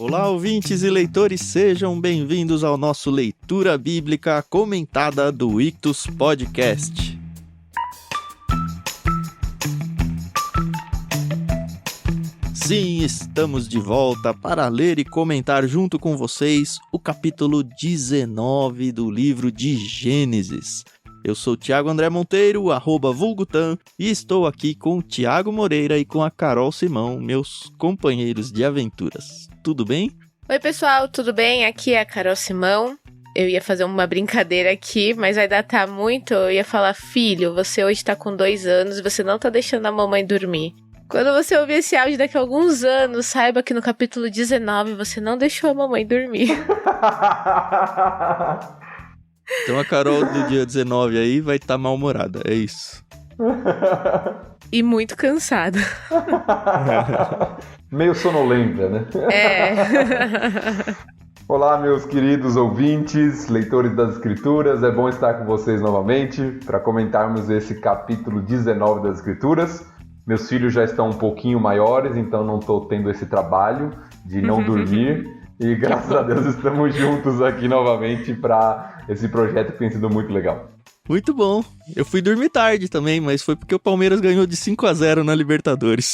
Olá, ouvintes e leitores, sejam bem-vindos ao nosso Leitura Bíblica Comentada do Ictus Podcast. Sim, estamos de volta para ler e comentar junto com vocês o capítulo 19 do livro de Gênesis. Eu sou o Thiago André Monteiro, @vulgutan, e estou aqui com o Thiago Moreira e com a Carol Simão, meus companheiros de aventuras. Tudo bem? Oi pessoal, tudo bem? Aqui é a Carol Simão. Eu ia fazer uma brincadeira aqui, mas vai datar muito. Eu ia falar, filho, você hoje tá com 2 anos e você não tá deixando a mamãe dormir. Quando você ouvir esse áudio daqui a alguns anos, saiba que no capítulo 19 você não deixou a mamãe dormir. Então a Carol do dia 19 aí vai estar mal-humorada, é isso. E muito cansada. Meio sonolenta, né? É. Olá, meus queridos ouvintes, leitores das Escrituras. É bom estar com vocês novamente para comentarmos esse capítulo 19 das Escrituras. Meus filhos já estão um pouquinho maiores, então não estou tendo esse trabalho de não dormir. E graças a Deus estamos juntos aqui novamente para esse projeto que tem sido muito legal. Muito bom. Eu fui dormir tarde também, mas foi porque o Palmeiras ganhou de 5-0 na Libertadores.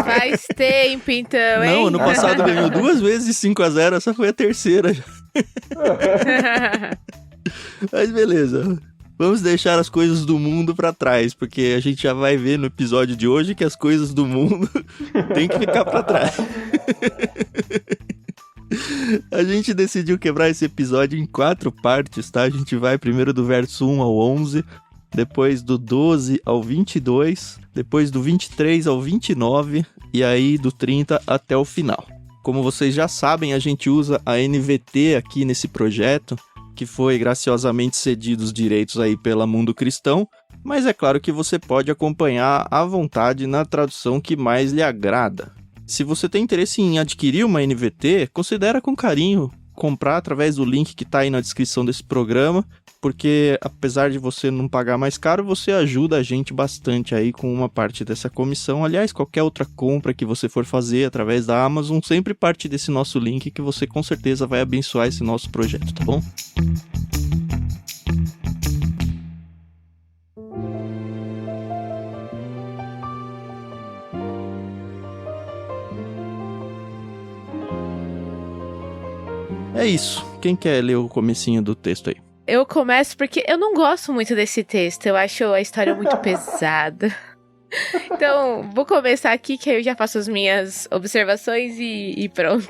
Faz tempo então, hein? Não, ano passado ganhou 2 vezes de 5-0, essa foi a terceira. Mas beleza. Vamos deixar as coisas do mundo pra trás, porque a gente já vai ver no episódio de hoje que as coisas do mundo tem que ficar pra trás. A gente decidiu quebrar esse episódio em 4 partes, tá? A gente vai primeiro do verso 1 ao 11, depois do 12 ao 22, depois do 23 ao 29 e aí do 30 até o final. Como vocês já sabem, a gente usa a NVT aqui nesse projeto, que foi graciosamente cedido os direitos aí pela Mundo Cristão, mas é claro que você pode acompanhar à vontade na tradução que mais lhe agrada. Se você tem interesse em adquirir uma NVT, considera com carinho comprar através do link que está aí na descrição desse programa, porque apesar de você não pagar mais caro, você ajuda a gente bastante aí com uma parte dessa comissão. Aliás, qualquer outra compra que você for fazer através da Amazon, sempre parte desse nosso link que você com certeza vai abençoar esse nosso projeto, tá bom? É isso. Quem quer ler o comecinho do texto aí? Eu começo porque eu não gosto muito desse texto. Eu acho a história muito pesada. Então, vou começar aqui que aí eu já faço as minhas observações e pronto.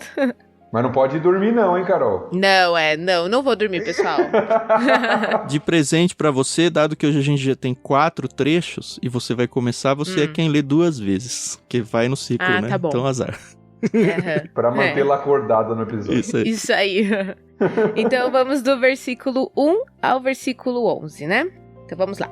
Mas não pode dormir não, hein, Carol? Não vou dormir, pessoal. De presente pra você, dado que hoje a gente já tem 4 trechos e você vai começar, você é quem lê 2 vezes, que vai no ciclo, né? Tá bom. Então azar. Para mantê-la acordada no episódio. Isso aí. Então vamos do versículo 1 ao versículo 11, né? Então vamos lá.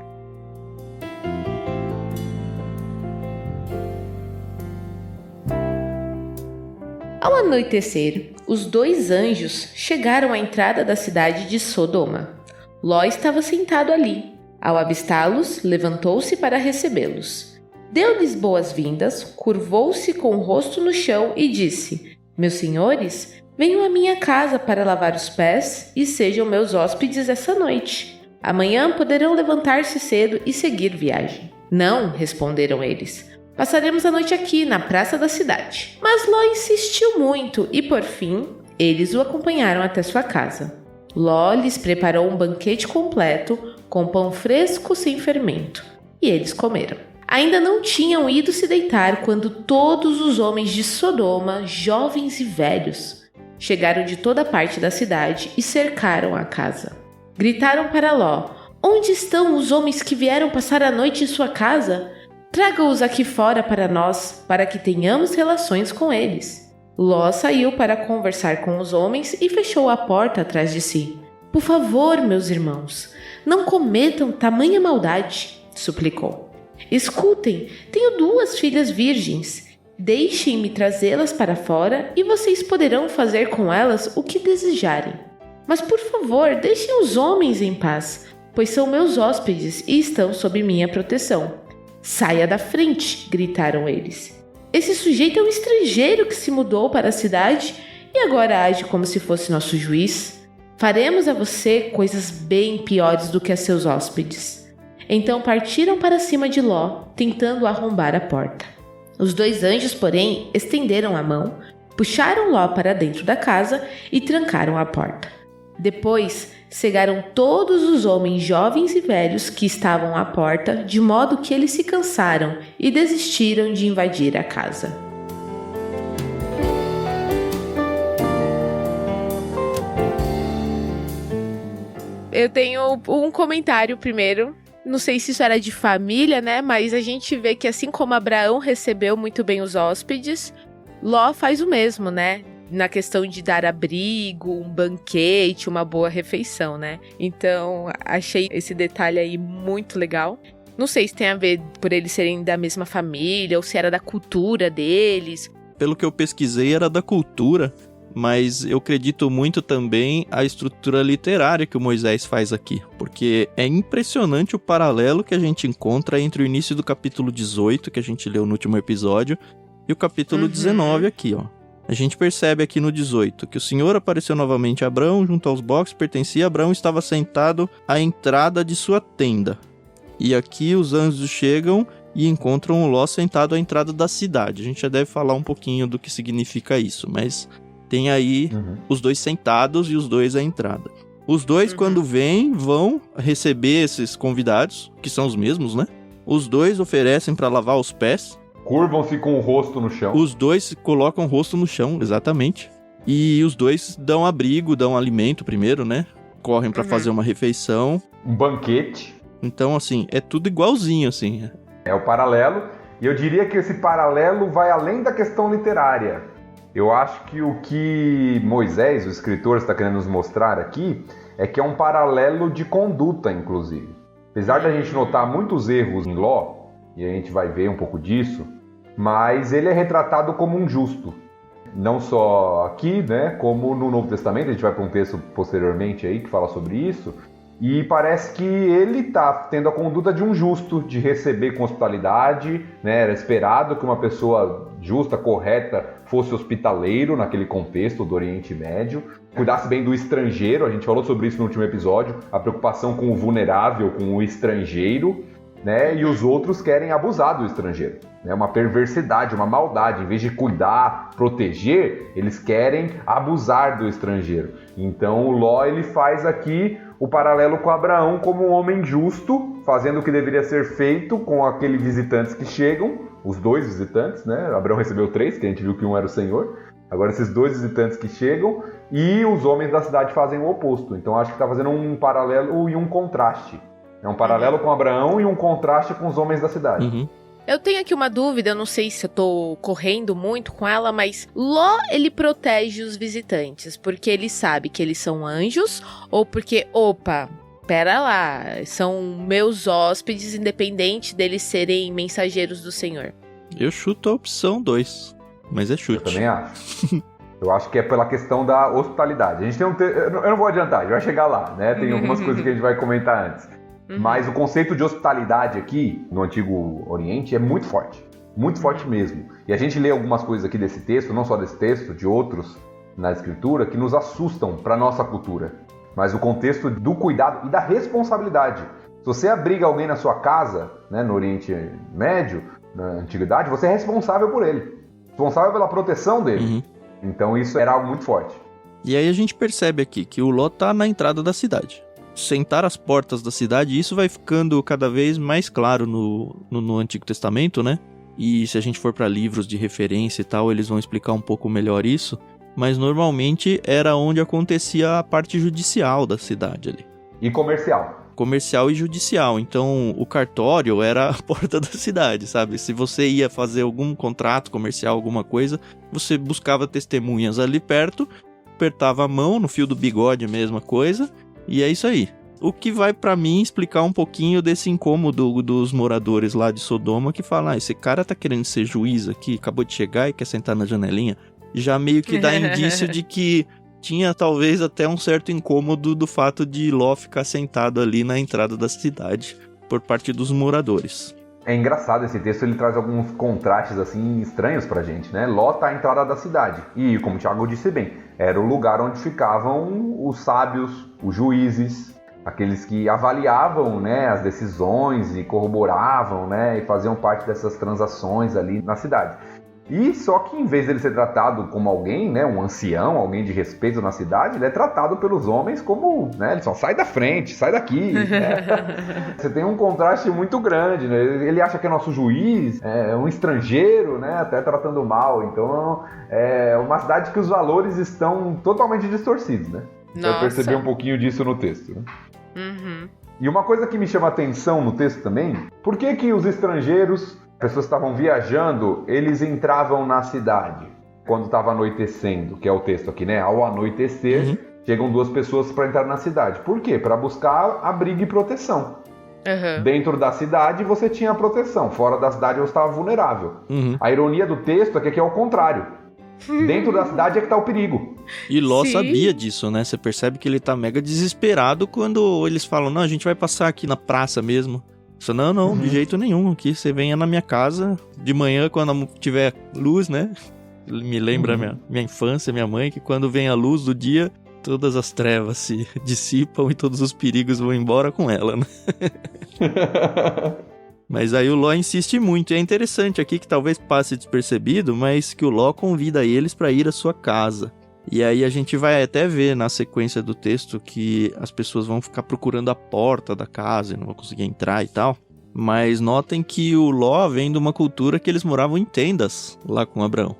Ao anoitecer, os 2 anjos chegaram à entrada da cidade de Sodoma. Ló estava sentado ali. Ao avistá-los, levantou-se para recebê-los. Deu-lhes boas-vindas, curvou-se com o rosto no chão e disse: Meus senhores, venham à minha casa para lavar os pés e sejam meus hóspedes essa noite. Amanhã poderão levantar-se cedo e seguir viagem. Não, responderam eles. Passaremos a noite aqui, na praça da cidade. Mas Ló insistiu muito e, por fim, eles o acompanharam até sua casa. Ló lhes preparou um banquete completo, com pão fresco sem fermento. E eles comeram. Ainda não tinham ido se deitar quando todos os homens de Sodoma, jovens e velhos, chegaram de toda parte da cidade e cercaram a casa. Gritaram para Ló: Onde estão os homens que vieram passar a noite em sua casa? Traga-os aqui fora para nós, para que tenhamos relações com eles. Ló saiu para conversar com os homens e fechou a porta atrás de si. Por favor, meus irmãos, não cometam tamanha maldade, suplicou. Escutem, tenho 2 filhas virgens. Deixem-me trazê-las para fora e vocês poderão fazer com elas o que desejarem. Mas, por favor, deixem os homens em paz, pois são meus hóspedes e estão sob minha proteção. Saia da frente, gritaram eles. esse sujeito é um estrangeiro que se mudou para a cidade e agora age como se fosse nosso juiz. Faremos a você coisas bem piores do que a seus hóspedes. Então partiram para cima de Ló, tentando arrombar a porta. Os 2 anjos, porém, estenderam a mão, puxaram Ló para dentro da casa e trancaram a porta. Depois, cegaram todos os homens jovens e velhos que estavam à porta, de modo que eles se cansaram e desistiram de invadir a casa. Eu tenho um comentário primeiro. Não sei se isso era de família, né? Mas a gente vê que assim como Abraão recebeu muito bem os hóspedes, Ló faz o mesmo, né? Na questão de dar abrigo, um banquete, uma boa refeição, né? Então, achei esse detalhe aí muito legal. Não sei se tem a ver por eles serem da mesma família ou se era da cultura deles. Pelo que eu pesquisei, era da cultura, mas eu acredito muito também a estrutura literária que o Moisés faz aqui, porque é impressionante o paralelo que a gente encontra entre o início do capítulo 18, que a gente leu no último episódio, e o capítulo 19 aqui, ó. A gente percebe aqui no 18 que o Senhor apareceu novamente a Abrão junto aos boxes que pertencia a Abrão, estava sentado à entrada de sua tenda. E aqui os anjos chegam e encontram o Ló sentado à entrada da cidade. A gente já deve falar um pouquinho do que significa isso, mas tem aí os 2 sentados e os 2 à entrada. Os 2, quando vêm, vão receber esses convidados, que são os mesmos, né? Os 2 oferecem para lavar os pés. Curvam-se com o rosto no chão. Os 2 colocam o rosto no chão, exatamente. E os 2 dão abrigo, dão alimento primeiro, né? Correm pra fazer uma refeição. Um banquete. Então, assim, é tudo igualzinho, assim. É o paralelo. E eu diria que esse paralelo vai além da questão literária. Eu acho que o que Moisés, o escritor, está querendo nos mostrar aqui é que é um paralelo de conduta, inclusive. Apesar da gente notar muitos erros em Ló, e a gente vai ver um pouco disso, mas ele é retratado como um justo. Não só aqui, né, como no Novo Testamento, a gente vai para um texto posteriormente aí que fala sobre isso, e parece que ele está tendo a conduta de um justo, de receber com hospitalidade, né, era esperado que uma pessoa justa, correta, fosse hospitaleiro naquele contexto do Oriente Médio, cuidasse bem do estrangeiro, a gente falou sobre isso no último episódio, a preocupação com o vulnerável, com o estrangeiro, né? E os outros querem abusar do estrangeiro. É uma perversidade, uma maldade. Em vez de cuidar, proteger, eles querem abusar do estrangeiro. Então o Ló ele faz aqui o paralelo com Abraão como um homem justo, fazendo o que deveria ser feito com aqueles visitantes que chegam, os 2 visitantes, né? Abraão recebeu 3, que a gente viu que um era o Senhor. Agora esses 2 visitantes que chegam e os homens da cidade fazem o oposto. Então acho que está fazendo um paralelo e um contraste. É um paralelo com Abraão e um contraste com os homens da cidade. Eu tenho aqui uma dúvida, eu não sei se eu tô correndo muito com ela, mas Ló, ele protege os visitantes porque ele sabe que eles são anjos ou porque, opa, pera lá, são meus hóspedes, independente deles serem mensageiros do Senhor? Eu chuto a opção 2, mas é chute. Eu também acho. Eu acho que é pela questão da hospitalidade. A gente tem eu não vou adiantar, a gente vai chegar lá, né? Tem algumas coisas que a gente vai comentar antes. Mas o conceito de hospitalidade aqui, no Antigo Oriente, é muito forte mesmo. E a gente lê algumas coisas aqui desse texto, não só desse texto, de outros na Escritura, que nos assustam para a nossa cultura. Mas o contexto do cuidado e da responsabilidade. Se você abriga alguém na sua casa, né, no Oriente Médio, na Antiguidade, você é responsável por ele. Responsável pela proteção dele. Então isso era algo muito forte. E aí a gente percebe aqui que o Ló tá na entrada da cidade. Sentar às portas da cidade, isso vai ficando cada vez mais claro no Antigo Testamento, né? E se a gente for para livros de referência e tal, eles vão explicar um pouco melhor isso. Mas normalmente era onde acontecia a parte judicial da cidade ali. E comercial. Comercial e judicial. Então o cartório era a porta da cidade, sabe? Se você ia fazer algum contrato comercial, alguma coisa, você buscava testemunhas ali perto, apertava a mão, no fio do bigode a mesma coisa. E é isso aí. O que vai pra mim explicar um pouquinho desse incômodo dos moradores lá de Sodoma que falam, esse cara tá querendo ser juiz aqui, acabou de chegar e quer sentar na janelinha. Já meio que dá indício de que tinha talvez até um certo incômodo do fato de Ló ficar sentado ali na entrada da cidade por parte dos moradores. É engraçado, esse texto ele traz alguns contrastes assim estranhos pra gente, né? Ló tá à entrada da cidade e, como o Thiago disse bem, era o lugar onde ficavam os sábios, os juízes, aqueles que avaliavam, né, as decisões e corroboravam, né, e faziam parte dessas transações ali na cidade. E só que em vez dele ser tratado como alguém, né, um ancião, alguém de respeito na cidade, ele é tratado pelos homens como, né, ele só sai da frente, sai daqui. Né? Você tem um contraste muito grande, né? Ele acha que é nosso juiz, é um estrangeiro, né, até tratando mal. Então é uma cidade que os valores estão totalmente distorcidos, né? Você vai perceber um pouquinho disso no texto, né? Uhum. E uma coisa que me chama atenção no texto também, por que os estrangeiros, pessoas que estavam viajando, eles entravam na cidade quando estava anoitecendo, que é o texto aqui, né? Ao anoitecer, chegam 2 pessoas para entrar na cidade. Por quê? Para buscar abrigo e proteção. Dentro da cidade você tinha proteção, fora da cidade você estava vulnerável. A ironia do texto é que aqui é o contrário. Dentro da cidade é que tá o perigo. E Ló sabia disso, né? Você percebe que ele tá mega desesperado quando eles falam, não, a gente vai passar aqui na praça mesmo. Só, não, de jeito nenhum. Aqui você venha na minha casa de manhã quando tiver luz, né? Me lembra minha infância, minha mãe, que quando vem a luz do dia, todas as trevas se dissipam e todos os perigos vão embora com ela, né? Mas aí o Ló insiste muito, e é interessante aqui que talvez passe despercebido, mas que o Ló convida eles para ir à sua casa. E aí a gente vai até ver na sequência do texto que as pessoas vão ficar procurando a porta da casa e não vão conseguir entrar e tal. Mas notem que o Ló vem de uma cultura que eles moravam em tendas lá com Abraão.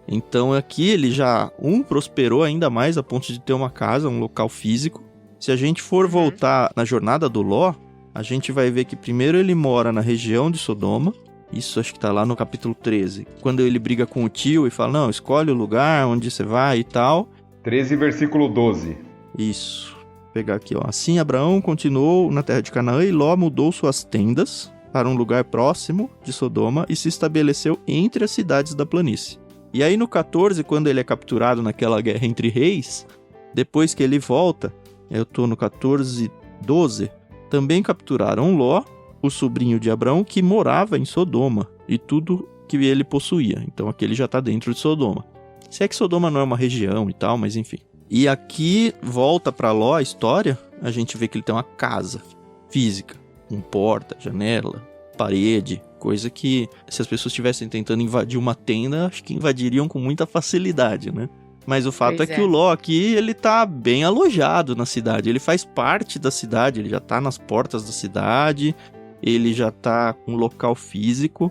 Então aqui ele já, prosperou ainda mais a ponto de ter uma casa, um local físico. Se a gente for voltar na jornada do Ló, a gente vai ver que primeiro ele mora na região de Sodoma. Isso acho que tá lá no capítulo 13. Quando ele briga com o tio e fala, não, escolhe o lugar onde você vai e tal. 13, versículo 12. Isso. Vou pegar aqui, ó. Assim Abraão continuou na terra de Canaã e Ló mudou suas tendas para um lugar próximo de Sodoma e se estabeleceu entre as cidades da planície. E aí no 14, quando ele é capturado naquela guerra entre reis, depois que ele volta, eu tô no 14, 12... Também capturaram Ló, o sobrinho de Abraão, que morava em Sodoma, e tudo que ele possuía. Então aqui ele já está dentro de Sodoma. Se é que Sodoma não é uma região e tal, mas enfim. E aqui volta para Ló a história, a gente vê que ele tem uma casa física, com porta, janela, parede, coisa que se as pessoas estivessem tentando invadir uma tenda, acho que invadiriam com muita facilidade, né? Mas o fato é que o Ló aqui, ele tá bem alojado na cidade. Ele faz parte da cidade, ele já tá nas portas da cidade, ele já tá com um local físico.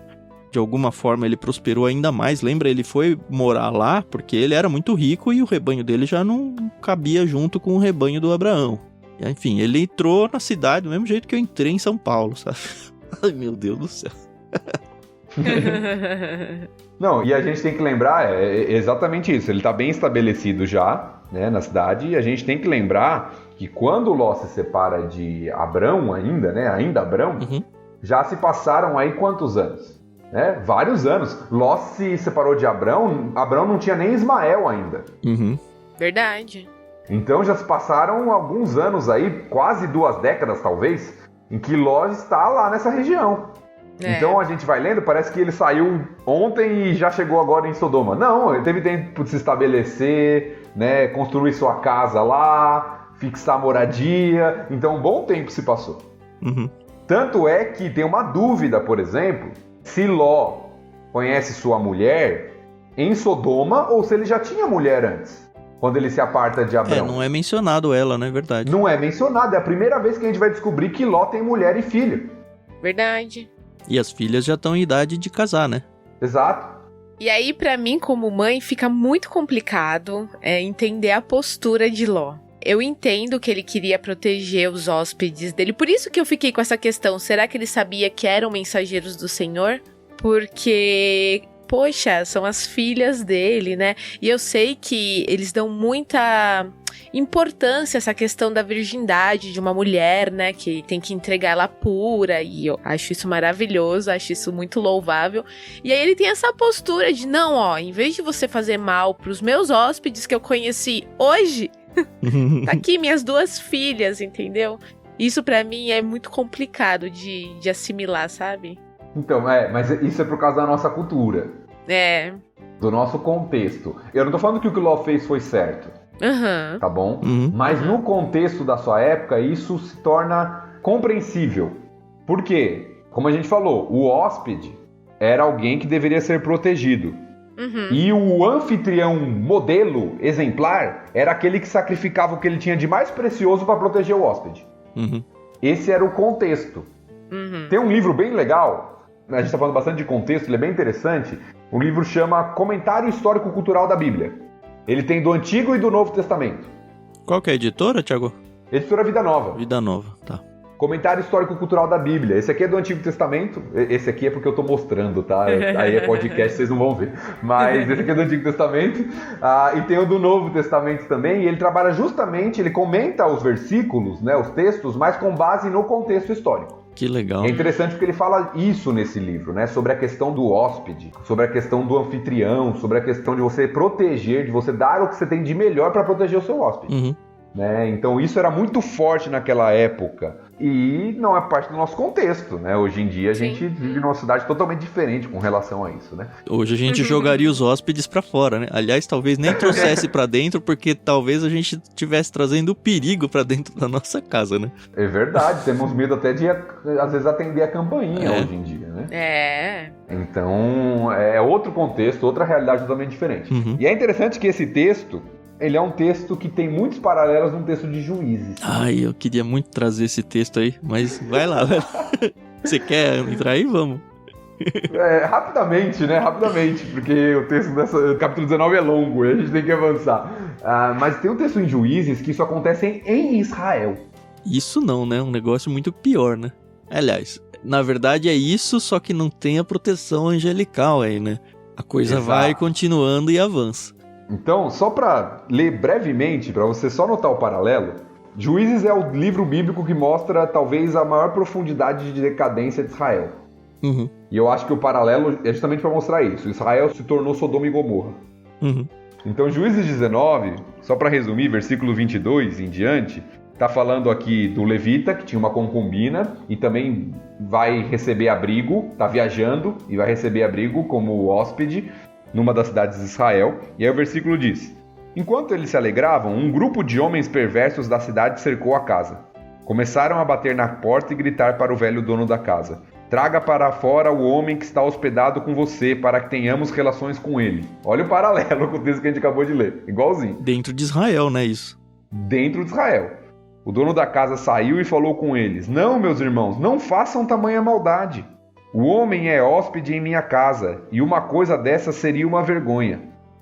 De alguma forma ele prosperou ainda mais. Lembra, ele foi morar lá porque ele era muito rico e o rebanho dele já não cabia junto com o rebanho do Abraão. E, enfim, ele entrou na cidade do mesmo jeito que eu entrei em São Paulo, sabe? Ai, meu Deus do céu. Não, e a gente tem que lembrar, é exatamente isso, ele está bem estabelecido já, né, na cidade, e a gente tem que lembrar que quando Ló se separa de Abrão ainda, né, ainda Abrão, já se passaram aí quantos anos? Né? Vários anos. Ló se separou de Abrão, Abrão não tinha nem Ismael ainda. Verdade. Então já se passaram alguns anos aí, quase 2 décadas talvez, em que Ló está lá nessa região. Então a gente vai lendo, parece que ele saiu ontem e já chegou agora em Sodoma. Não, ele teve tempo de se estabelecer, né, construir sua casa lá, fixar moradia. Então um bom tempo se passou. Tanto é que tem uma dúvida, por exemplo, se Ló conhece sua mulher em Sodoma ou se ele já tinha mulher antes, quando ele se aparta de Abrão. Não é mencionado ela, não é verdade? Não é mencionado, é a primeira vez que a gente vai descobrir que Ló tem mulher e filho. Verdade. E as filhas já estão em idade de casar, né? Exato. E aí, pra mim, como mãe, fica muito complicado entender a postura de Ló. Eu entendo que ele queria proteger os hóspedes dele. Por isso que eu fiquei com essa questão. Será que ele sabia que eram mensageiros do Senhor? Porque, poxa, são as filhas dele, né? E eu sei que eles dão muita importância a essa questão da virgindade de uma mulher, né? Que tem que entregar ela pura. E eu acho isso maravilhoso, acho isso muito louvável. E aí ele tem essa postura de, não, ó, em vez de você fazer mal pros meus hóspedes que eu conheci hoje, tá aqui minhas 2 filhas, entendeu? Isso pra mim é muito complicado de assimilar, sabe? Então, mas isso é por causa da nossa cultura. Do nosso contexto. Eu não tô falando que o que o Ló fez foi certo. Tá bom? Mas no contexto da sua época, isso se torna compreensível. Por quê? Como a gente falou, o hóspede era alguém que deveria ser protegido. E o anfitrião modelo, exemplar, era aquele que sacrificava o que ele tinha de mais precioso para proteger o hóspede. Esse era o contexto. Tem um livro bem legal, a gente está falando bastante de contexto, ele é bem interessante. O livro chama Comentário Histórico-Cultural da Bíblia. Ele tem do Antigo e do Novo Testamento. Qual que é a editora, Thiago? Editora Vida Nova. Vida Nova, tá. Comentário Histórico-Cultural da Bíblia. Esse aqui é do Antigo Testamento. Esse aqui é porque eu tô mostrando, tá? Aí é podcast, vocês não vão ver. Mas esse aqui é do Antigo Testamento. E tem o do Novo Testamento também. E ele trabalha justamente, ele comenta os versículos, né, os textos, mas com base no contexto histórico. Que legal. É interessante porque ele fala isso nesse livro, né? Sobre a questão do hóspede, sobre a questão do anfitrião, sobre a questão de você proteger, de você dar o que você tem de melhor para proteger o seu hóspede. Né? Então isso era muito forte naquela época e não é parte do nosso contexto, né? Hoje em dia a gente vive numa cidade totalmente diferente com relação a isso, né? Hoje a gente jogaria os hóspedes pra fora, né? Aliás, talvez nem trouxesse pra dentro, porque talvez a gente estivesse trazendo perigo pra dentro da nossa casa, né? É verdade, temos medo até de às vezes atender a campainha hoje em dia, né? Então é outro contexto, outra realidade totalmente diferente. E é interessante que esse texto, ele é um texto que tem muitos paralelos num texto de Juízes. Ai, eu queria muito trazer esse texto aí, mas vai lá, velho. Você quer entrar aí? Vamos. Rapidamente, né? Rapidamente, porque o texto dessa capítulo 19 é longo e a gente tem que avançar. Mas tem um texto em Juízes que isso acontece em Israel. Isso não, né? Um negócio muito pior, né? Aliás, na verdade é isso, só que não tem a proteção angelical aí, né? A coisa vai continuando e avança. Então, só para ler brevemente, para você só notar o paralelo, Juízes é o livro bíblico que mostra talvez a maior profundidade de decadência de Israel. E eu acho que o paralelo é justamente para mostrar isso. Israel se tornou Sodoma e Gomorra. Então, Juízes 19, só para resumir, versículo 22 em diante, está falando aqui do levita, que tinha uma concubina e também vai receber abrigo, está viajando e vai receber abrigo como hóspede numa das cidades de Israel. E aí o versículo diz: enquanto eles se alegravam, um grupo de homens perversos da cidade cercou a casa. Começaram a bater na porta e gritar para o velho dono da casa: traga para fora o homem que está hospedado com você, para que tenhamos relações com ele. Olha o paralelo com o texto que a gente acabou de ler, igualzinho. Dentro de Israel, né, isso? Dentro de Israel. O dono da casa saiu e falou com eles: não, meus irmãos, não façam tamanha maldade. O homem é hóspede em minha casa, e uma coisa dessa seria uma vergonha.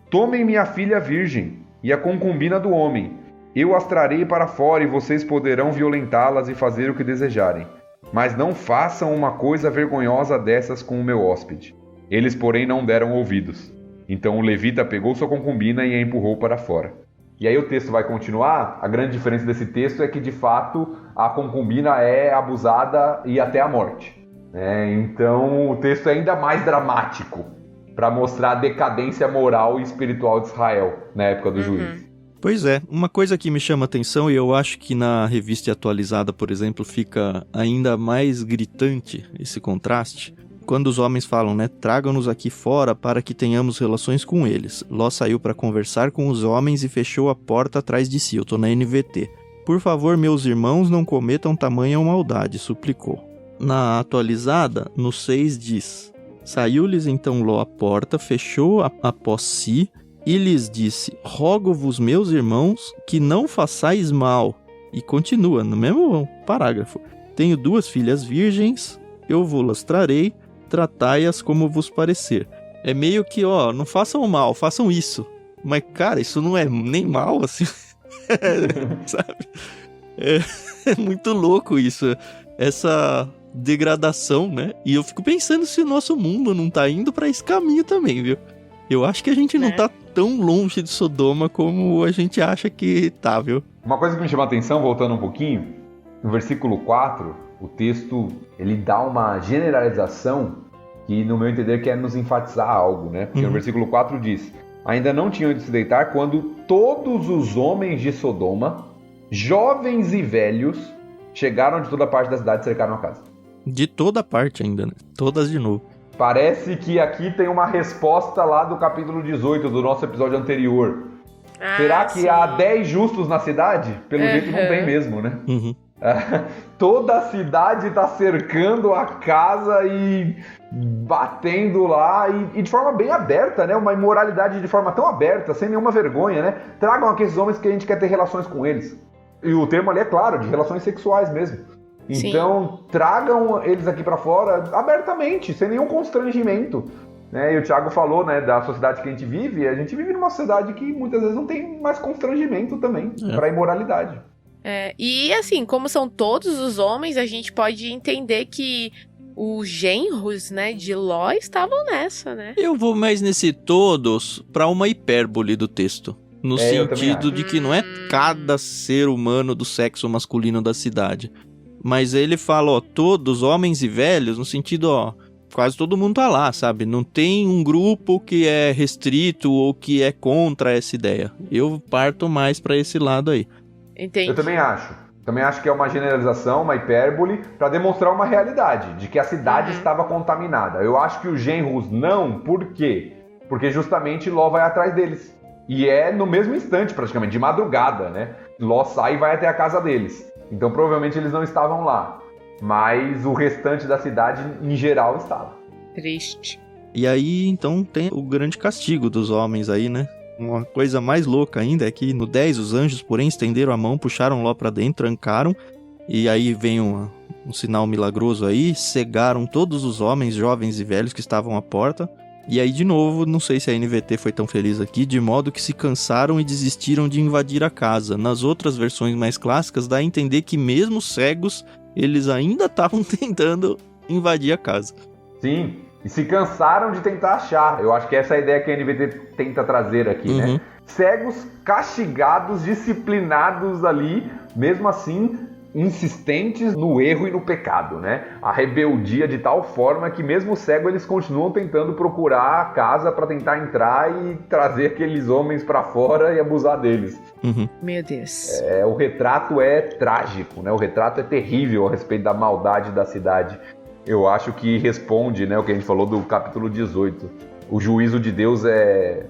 Tomem minha filha virgem e a concubina do homem. Eu as trarei para fora e vocês poderão violentá-las e fazer o que desejarem. Mas não façam uma coisa vergonhosa dessas com o meu hóspede. Eles, porém, não deram ouvidos. Então o levita pegou sua concubina e a empurrou para fora. E aí o texto vai continuar. A grande diferença desse texto é que, de fato, a concubina é abusada e até a morte. Então o texto é ainda mais dramático para mostrar a decadência moral e espiritual de Israel na época do juiz. Pois é, uma coisa que me chama a atenção, e eu acho que na revista atualizada, por exemplo, fica ainda mais gritante esse contraste, quando os homens falam, né, tragam-nos aqui fora para que tenhamos relações com eles. Ló saiu para conversar com os homens e fechou a porta atrás de si. Eu tô na NVT. Por favor, meus irmãos, não cometam tamanha maldade, suplicou. Na atualizada, no 6 diz: saiu-lhes então Ló à porta, fechou após si e lhes disse: rogo-vos, meus irmãos, que não façais mal. E continua no mesmo parágrafo: tenho 2 filhas virgens, eu vou-las trarei, tratai-as como vos parecer. É meio que, não façam mal, façam isso. Mas, cara, isso não é nem mal, assim. Sabe? É muito louco isso. Essa degradação, né? E eu fico pensando se o nosso mundo não tá indo pra esse caminho também, viu? Eu acho que a gente não tá tão longe de Sodoma como a gente acha que tá, viu? Uma coisa que me chama a atenção, voltando um pouquinho, no versículo 4, o texto, ele dá uma generalização que, no meu entender, quer nos enfatizar algo, né? Porque no versículo 4 diz: ainda não tinham ido se deitar quando todos os homens de Sodoma, jovens e velhos, chegaram de toda parte da cidade e cercaram a casa. De toda parte ainda, né? Todas de novo. Parece que aqui tem uma resposta lá do capítulo 18 do nosso episódio anterior. Será que sim. há 10 justos na cidade? Pelo jeito não tem mesmo, né? Uhum. Toda a cidade tá cercando a casa e batendo lá e de forma bem aberta, né? Uma imoralidade de forma tão aberta, sem nenhuma vergonha, né? Tragam aqui esses homens que a gente quer ter relações com eles. E o termo ali é claro, de relações sexuais mesmo. Então, tragam eles aqui pra fora abertamente, sem nenhum constrangimento. Né? E o Thiago falou, né, da sociedade que a gente vive numa sociedade que muitas vezes não tem mais constrangimento também pra imoralidade. E assim, como são todos os homens, a gente pode entender que os genros, né, de Ló estavam nessa, né? Eu vou mais nesse todos pra uma hipérbole do texto. No sentido de que não é cada ser humano do sexo masculino da cidade. Mas ele fala, todos, homens e velhos, no sentido, quase todo mundo tá lá, sabe? Não tem um grupo que é restrito ou que é contra essa ideia. Eu parto mais pra esse lado aí. Entendi. Eu também acho. Também acho que é uma generalização, uma hipérbole, pra demonstrar uma realidade, de que a cidade estava contaminada. Eu acho que os genros não, por quê? Porque justamente Ló vai atrás deles. E é no mesmo instante, praticamente, de madrugada, né? Ló sai e vai até a casa deles. Então, provavelmente, eles não estavam lá. Mas o restante da cidade, em geral, estava. Triste. E aí, então, tem o grande castigo dos homens aí, né? Uma coisa mais louca ainda é que no 10, os anjos, porém, estenderam a mão, puxaram Ló pra dentro, trancaram. E aí vem um sinal milagroso aí, cegaram todos os homens, jovens e velhos que estavam à porta. E aí, de novo, não sei se a NVT foi tão feliz aqui, de modo que se cansaram e desistiram de invadir a casa. Nas outras versões mais clássicas, dá a entender que mesmo cegos, eles ainda estavam tentando invadir a casa. Sim, e se cansaram de tentar achar. Eu acho que essa é a ideia que a NVT tenta trazer aqui, né? Cegos, castigados, disciplinados ali, mesmo assim, insistentes no erro e no pecado, né? A rebeldia de tal forma que mesmo cego eles continuam tentando procurar a casa para tentar entrar e trazer aqueles homens para fora e abusar deles. Meu Deus. O retrato é trágico, né? O retrato é terrível a respeito da maldade da cidade. Eu acho que responde, né, o que a gente falou do capítulo 18. O juízo de Deus é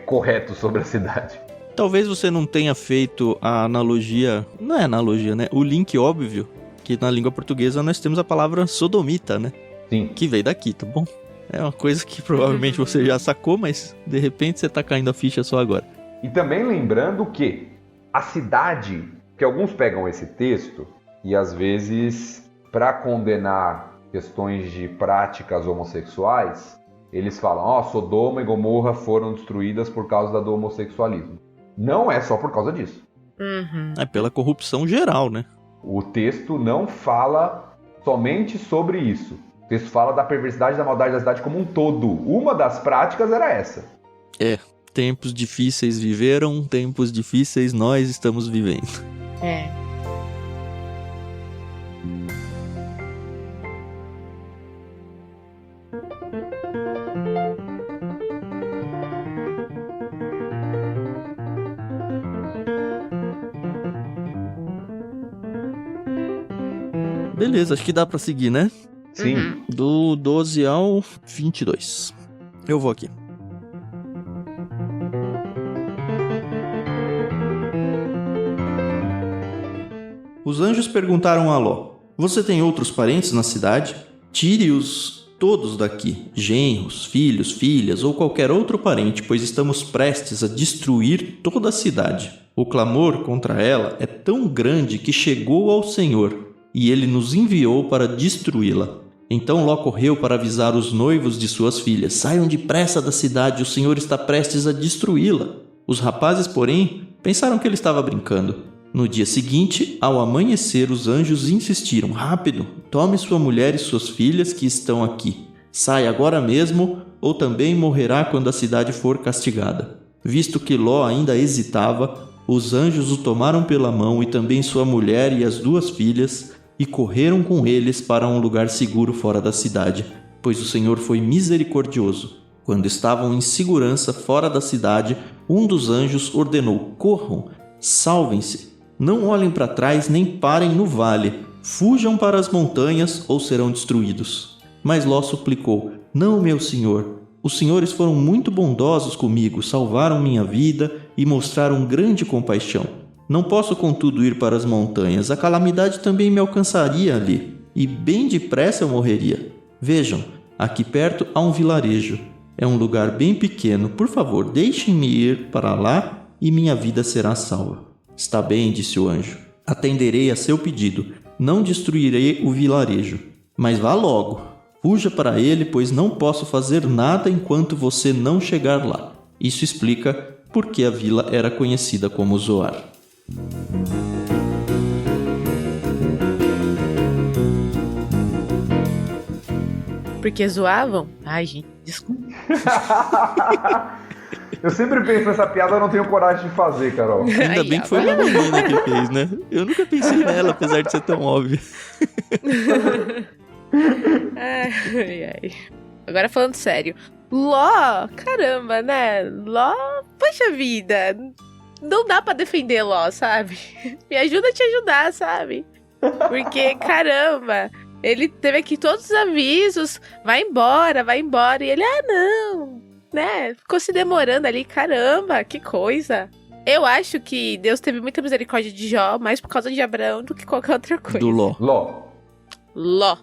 correto sobre a cidade. Talvez você não tenha feito a analogia, não é analogia, né? O link óbvio, que na língua portuguesa nós temos a palavra sodomita, né? Sim. Que veio daqui, tá bom? É uma coisa que provavelmente você já sacou, mas de repente você tá caindo a ficha só agora. E também lembrando que a cidade, que alguns pegam esse texto e às vezes para condenar questões de práticas homossexuais, eles falam, Sodoma e Gomorra foram destruídas por causa do homossexualismo. Não é só por causa disso. É pela corrupção geral, né? O texto não fala somente sobre isso. O texto fala da perversidade e da maldade da cidade como um todo. Uma das práticas era essa. Tempos difíceis viveram, tempos difíceis nós estamos vivendo. Beleza, acho que dá pra seguir, né? Sim. Do 12 ao 22. Eu vou aqui. Os anjos perguntaram a Ló: Você tem outros parentes na cidade? Tire-os todos daqui, genros, filhos, filhas ou qualquer outro parente, pois estamos prestes a destruir toda a cidade. O clamor contra ela é tão grande que chegou ao Senhor, e ele nos enviou para destruí-la. Então Ló correu para avisar os noivos de suas filhas: Saiam depressa da cidade, o Senhor está prestes a destruí-la. Os rapazes, porém, pensaram que ele estava brincando. No dia seguinte, ao amanhecer, os anjos insistiram: Rápido, tome sua mulher e suas filhas que estão aqui. Saia agora mesmo, ou também morrerá quando a cidade for castigada. Visto que Ló ainda hesitava, os anjos o tomaram pela mão e também sua mulher e as 2 filhas, e correram com eles para um lugar seguro fora da cidade, pois o Senhor foi misericordioso. Quando estavam em segurança fora da cidade, um dos anjos ordenou: Corram, salvem-se, não olhem para trás nem parem no vale. fujam para as montanhas ou serão destruídos. Mas Ló suplicou: não, meu senhor, os senhores foram muito bondosos comigo, salvaram minha vida e mostraram grande compaixão. Não posso, contudo, ir para as montanhas, a calamidade também me alcançaria ali, e bem depressa eu morreria. Vejam, aqui perto há um vilarejo. É um lugar bem pequeno, por favor, deixem-me ir para lá e minha vida será salva. Está bem, disse o anjo, atenderei a seu pedido, não destruirei o vilarejo, mas vá logo. Fuja para ele, pois não posso fazer nada enquanto você não chegar lá. Isso explica por que a vila era conhecida como Zoar. Porque zoavam? Ai, gente, desculpa. Eu sempre penso nessa piada, eu não tenho coragem de fazer, Carol. Ainda bem que foi uma menina que fez, né? Eu nunca pensei nela, apesar de ser tão óbvio. Ai. Agora falando sério. Ló, caramba, né? Ló, poxa vida. Não dá pra defender Ló, sabe? Me ajuda a te ajudar, sabe? Porque, caramba, ele teve aqui todos os avisos. Vai embora. E ele, não, né? Ficou se demorando ali, caramba, que coisa. Eu acho que Deus teve muita misericórdia de Jó, mais por causa de Abraão do que qualquer outra coisa. Do Ló. Ló.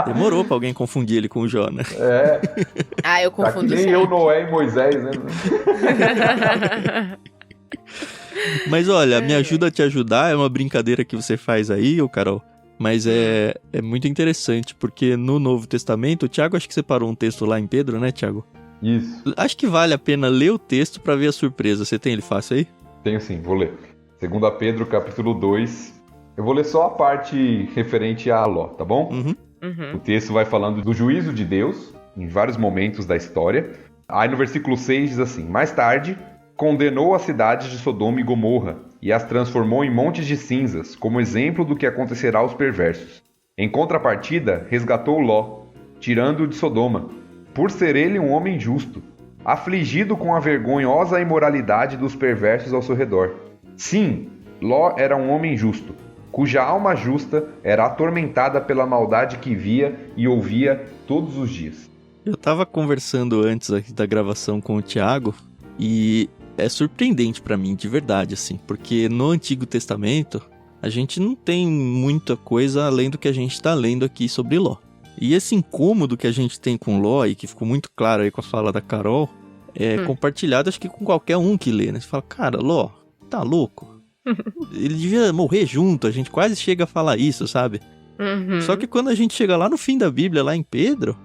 Demorou pra alguém confundir ele com o Jó, né? É. Eu confundo tá que nem eu, Noé e Moisés, né? Mas olha, me ajuda a te ajudar, é uma brincadeira que você faz aí, ô Carol. Mas é muito interessante, porque no Novo Testamento, o Tiago acho que separou um texto lá em Pedro, né, Tiago? Isso. Acho que vale a pena ler o texto pra ver a surpresa. Você tem ele fácil aí? Tenho sim, vou ler. 2 Pedro, capítulo 2. Eu vou ler só a parte referente a Ló, tá bom? Uhum. O texto vai falando do juízo de Deus em vários momentos da história. Aí no versículo 6 diz assim: mais tarde, condenou as cidades de Sodoma e Gomorra e as transformou em montes de cinzas, como exemplo do que acontecerá aos perversos. Em contrapartida, resgatou Ló, tirando-o de Sodoma, por ser ele um homem justo, afligido com a vergonhosa imoralidade dos perversos ao seu redor. Sim, Ló era um homem justo, cuja alma justa era atormentada pela maldade que via e ouvia todos os dias. Eu tava conversando antes aqui da gravação com o Tiago e é surpreendente pra mim, de verdade, assim, porque no Antigo Testamento a gente não tem muita coisa além do que a gente tá lendo aqui sobre Ló. E esse incômodo que a gente tem com Ló, e que ficou muito claro aí com a fala da Carol, é compartilhado acho que com qualquer um que lê, né? Você fala, cara, Ló, tá louco? Ele devia morrer junto, a gente quase chega a falar isso, sabe? Só que quando a gente chega lá no fim da Bíblia, lá em Pedro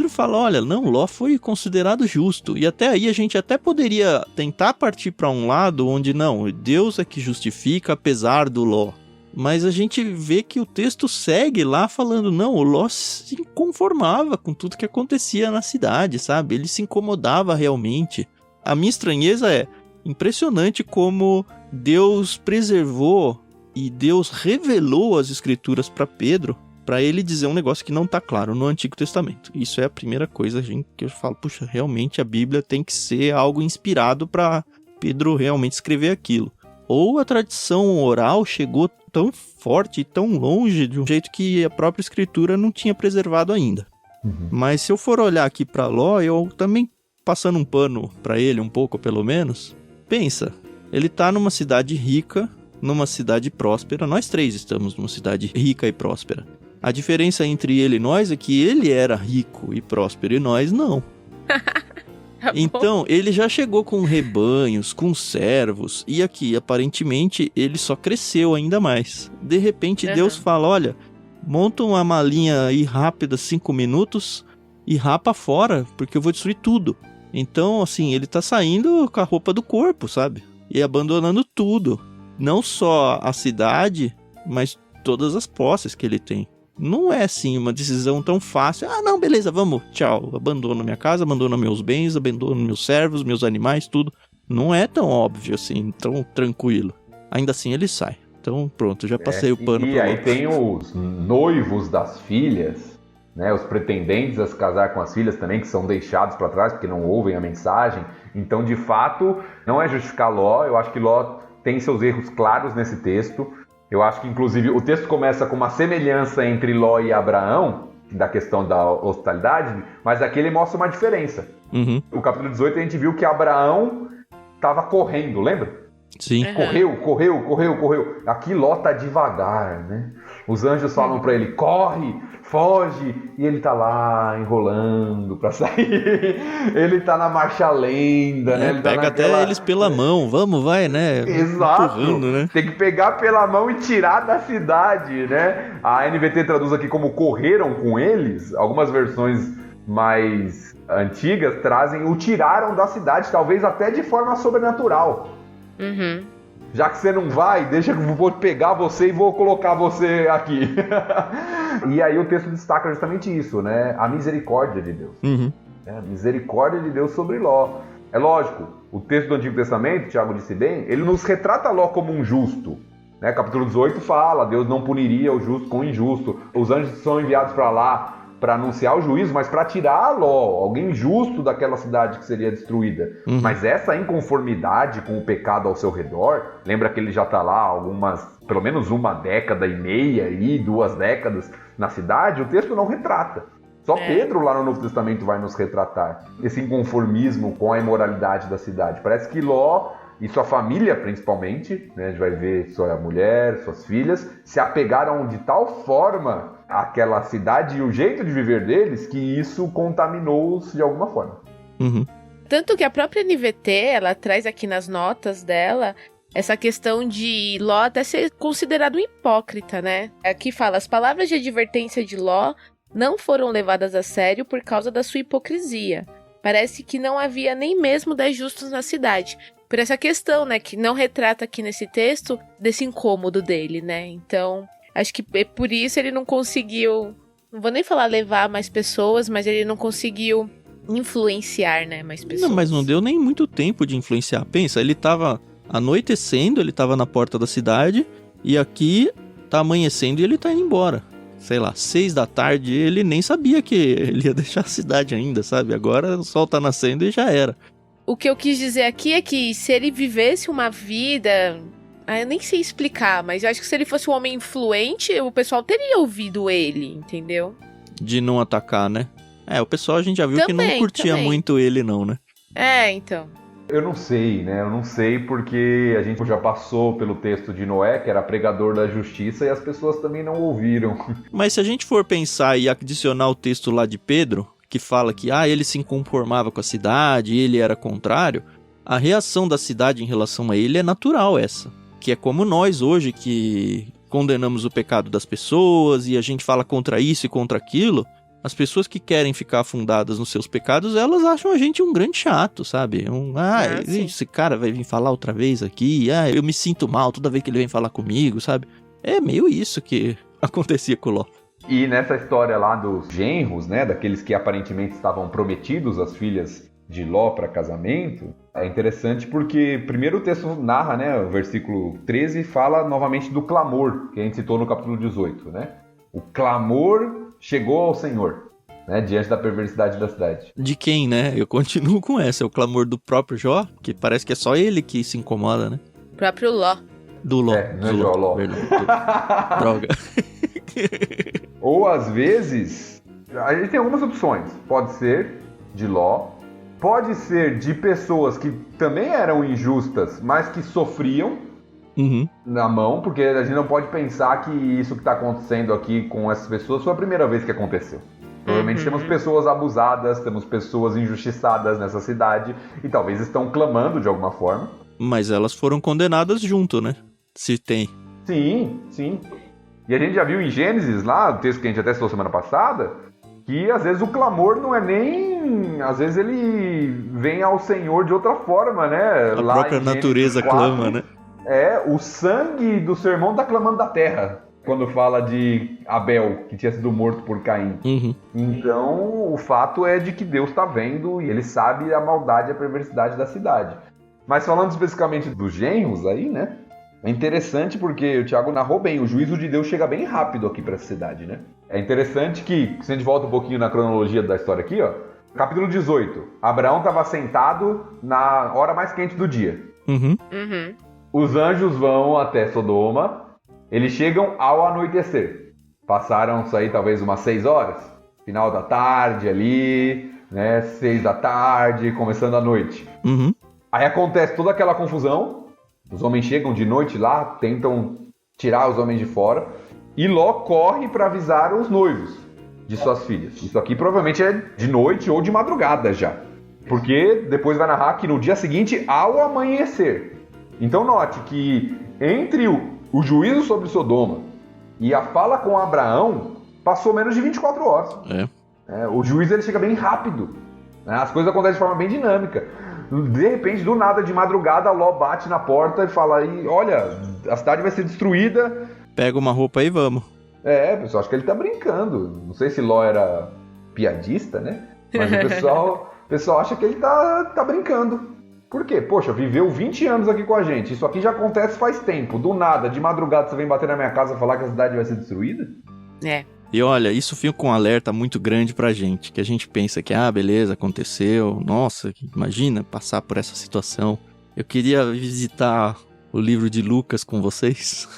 fala, olha, não, Ló foi considerado justo. E até aí a gente até poderia tentar partir para um lado onde não, Deus é que justifica apesar do Ló. Mas a gente vê que o texto segue lá falando, não, o Ló se conformava com tudo que acontecia na cidade, sabe? Ele se incomodava realmente. A minha estranheza é impressionante como Deus preservou e Deus revelou as escrituras para Pedro, para ele dizer um negócio que não está claro no Antigo Testamento. Isso é a primeira coisa, gente, que eu falo, puxa, realmente a Bíblia tem que ser algo inspirado para Pedro realmente escrever aquilo. Ou a tradição oral chegou tão forte e tão longe de um jeito que a própria escritura não tinha preservado ainda. Mas se eu for olhar aqui para Ló, eu também passando um pano para ele um pouco pelo menos, pensa, ele tá numa cidade rica, numa cidade próspera, nós três estamos numa cidade rica e próspera. A diferença entre ele e nós é que ele era rico e próspero e nós não. Então, ele já chegou com rebanhos, com servos, e aqui, aparentemente, ele só cresceu ainda mais. De repente, Deus fala, olha, monta uma malinha aí rápida, 5 minutos, e rapa fora, porque eu vou destruir tudo. Então, assim, ele tá saindo com a roupa do corpo, sabe? E abandonando tudo. Não só a cidade, mas todas as posses que ele tem. Não é, assim, uma decisão tão fácil. Ah, não, beleza, vamos, tchau. Abandono minha casa, abandono meus bens, abandono meus servos, meus animais, tudo. Não é tão óbvio, assim, tão tranquilo. Ainda assim, ele sai. Então, pronto, já passei o pano. E aí tem os noivos das filhas, né? Os pretendentes a se casar com as filhas também, que são deixados para trás, porque não ouvem a mensagem. Então, de fato, não é justificar Ló. Eu acho que Ló tem seus erros claros nesse texto. Eu acho que, inclusive, o texto começa com uma semelhança entre Ló e Abraão, da questão da hospitalidade, mas aqui ele mostra uma diferença. Uhum. No capítulo 18 a gente viu que Abraão estava correndo, lembra? Sim. Correu. Aqui Ló tá devagar, né? Os anjos falam pra ele, corre, foge, e ele tá lá enrolando pra sair. Ele tá na marcha lenta, né? Ele Pega tá até eles pela mão, vamos, vai, né? Exato. Empurrando, né? Tem que pegar pela mão e tirar da cidade, né? A NVT traduz aqui como correram com eles. Algumas versões mais antigas trazem o tiraram da cidade, talvez até de forma sobrenatural. Uhum. Já que você não vai, deixa que eu vou pegar você e vou colocar você aqui. E aí o texto destaca justamente isso, né? A misericórdia de Deus. Uhum. A misericórdia de Deus sobre Ló. É lógico, o texto do Antigo Testamento, Tiago disse bem, ele nos retrata Ló como um justo. Né? Capítulo 18 fala, Deus não puniria o justo com o injusto. Os anjos são enviados para lá para anunciar o juízo, mas para tirar Ló, alguém justo daquela cidade que seria destruída. Uhum. Mas essa inconformidade com o pecado ao seu redor, lembra que ele já está lá pelo menos 1,5 décadas e 2 décadas na cidade, o texto não retrata. Só Pedro lá no Novo Testamento vai nos retratar esse inconformismo com a imoralidade da cidade. Parece que Ló e sua família, principalmente, né, a gente vai ver sua mulher, suas filhas, se apegaram de tal forma àquela cidade e o jeito de viver deles que isso contaminou-os de alguma forma. Uhum. Tanto que a própria NVT, ela traz aqui nas notas dela essa questão de Ló até ser considerado um hipócrita, né? Aqui fala, as palavras de advertência de Ló não foram levadas a sério por causa da sua hipocrisia. Parece que não havia nem mesmo 10 justos na cidade. Por essa questão, né, que não retrata aqui nesse texto desse incômodo dele, né? Então, acho que é por isso ele não conseguiu, não vou nem falar levar mais pessoas, mas ele não conseguiu influenciar, né, mais pessoas. Não, mas não deu nem muito tempo de influenciar. Pensa, ele tava anoitecendo, ele tava na porta da cidade, e aqui tá amanhecendo e ele tá indo embora. Sei lá, 6 da tarde, ele nem sabia que ele ia deixar a cidade ainda, sabe? Agora o sol tá nascendo e já era. O que eu quis dizer aqui é que se ele vivesse uma vida... eu nem sei explicar, mas eu acho que se ele fosse um homem influente, o pessoal teria ouvido ele, entendeu? De não atacar, né? O pessoal a gente já viu que não curtia muito ele não, né? Então... Eu não sei, né? Eu não sei porque a gente já passou pelo texto de Noé, que era pregador da justiça, e as pessoas também não ouviram. Mas se a gente for pensar e adicionar o texto lá de Pedro, que fala que ele se inconformava com a cidade, ele era contrário, a reação da cidade em relação a ele é natural essa. Que é como nós hoje, que condenamos o pecado das pessoas e a gente fala contra isso e contra aquilo. As pessoas que querem ficar afundadas nos seus pecados, elas acham a gente um grande chato, sabe? Esse cara vai vir falar outra vez aqui, eu me sinto mal toda vez que ele vem falar comigo, sabe? É meio isso que acontecia com o Ló. E nessa história lá dos genros, né, daqueles que aparentemente estavam prometidos às filhas de Ló para casamento, é interessante porque primeiro o texto narra, né, o versículo 13 fala novamente do clamor, que a gente citou no capítulo 18, né? O clamor chegou ao Senhor, né, diante da perversidade da cidade. De quem, né? Eu continuo com essa, é o clamor do próprio Jó, que parece que é só ele que se incomoda, né? O próprio Ló. Do Ló. Não é Jó, Ló. Droga. Ou às vezes, a gente tem algumas opções. Pode ser de Ló, pode ser de pessoas que também eram injustas, mas que sofriam na mão, porque a gente não pode pensar que isso que está acontecendo aqui com essas pessoas foi a primeira vez que aconteceu. Provavelmente temos pessoas abusadas, temos pessoas injustiçadas nessa cidade e talvez estão clamando de alguma forma. Mas elas foram condenadas junto, né? Se tem. Sim, sim. E a gente já viu em Gênesis, lá, o texto que a gente até citou semana passada, que às vezes o clamor não é nem... Às vezes ele vem ao Senhor de outra forma, né? A lá própria natureza 4, clama, né? O sangue do seu irmão está clamando da terra, quando fala de Abel, que tinha sido morto por Caim. Então, o fato é de que Deus está vendo e ele sabe a maldade e a perversidade da cidade. Mas falando especificamente dos genros aí, né? É interessante porque o Tiago narrou bem, o juízo de Deus chega bem rápido aqui para essa cidade, né? É interessante que, se a gente volta um pouquinho na cronologia da história aqui, ó, capítulo 18, Abraão estava sentado na hora mais quente do dia. Os anjos vão até Sodoma, Eles chegam ao anoitecer. Passaram-se aí talvez umas 6 horas. Final da tarde ali, né? 6 da tarde, começando a noite. Uhum. Aí acontece toda aquela confusão. Os homens chegam de noite lá, tentam tirar os homens de fora. E Ló corre para avisar os noivos de suas filhas. Isso aqui provavelmente é de noite ou de madrugada já. Porque depois vai narrar que no dia seguinte, ao amanhecer. Então note que entre o juízo sobre Sodoma e a fala com Abraão, passou menos de 24 horas. O juízo ele chega bem rápido. Né? As coisas acontecem de forma bem dinâmica. De repente, do nada, de madrugada, Ló bate na porta e fala aí, olha, a cidade vai ser destruída. Pega uma roupa aí e vamos. Pessoal, acho que ele tá brincando. Não sei se Ló era piadista, né? Mas o pessoal acha que ele tá brincando. Por quê? Poxa, viveu 20 anos aqui com a gente. Isso aqui já acontece faz tempo. Do nada, de madrugada, você vem bater na minha casa e falar que a cidade vai ser destruída? E olha, isso fica com um alerta muito grande pra gente. Que a gente pensa que, beleza, aconteceu. Nossa, imagina passar por essa situação. Eu queria visitar o livro de Lucas com vocês.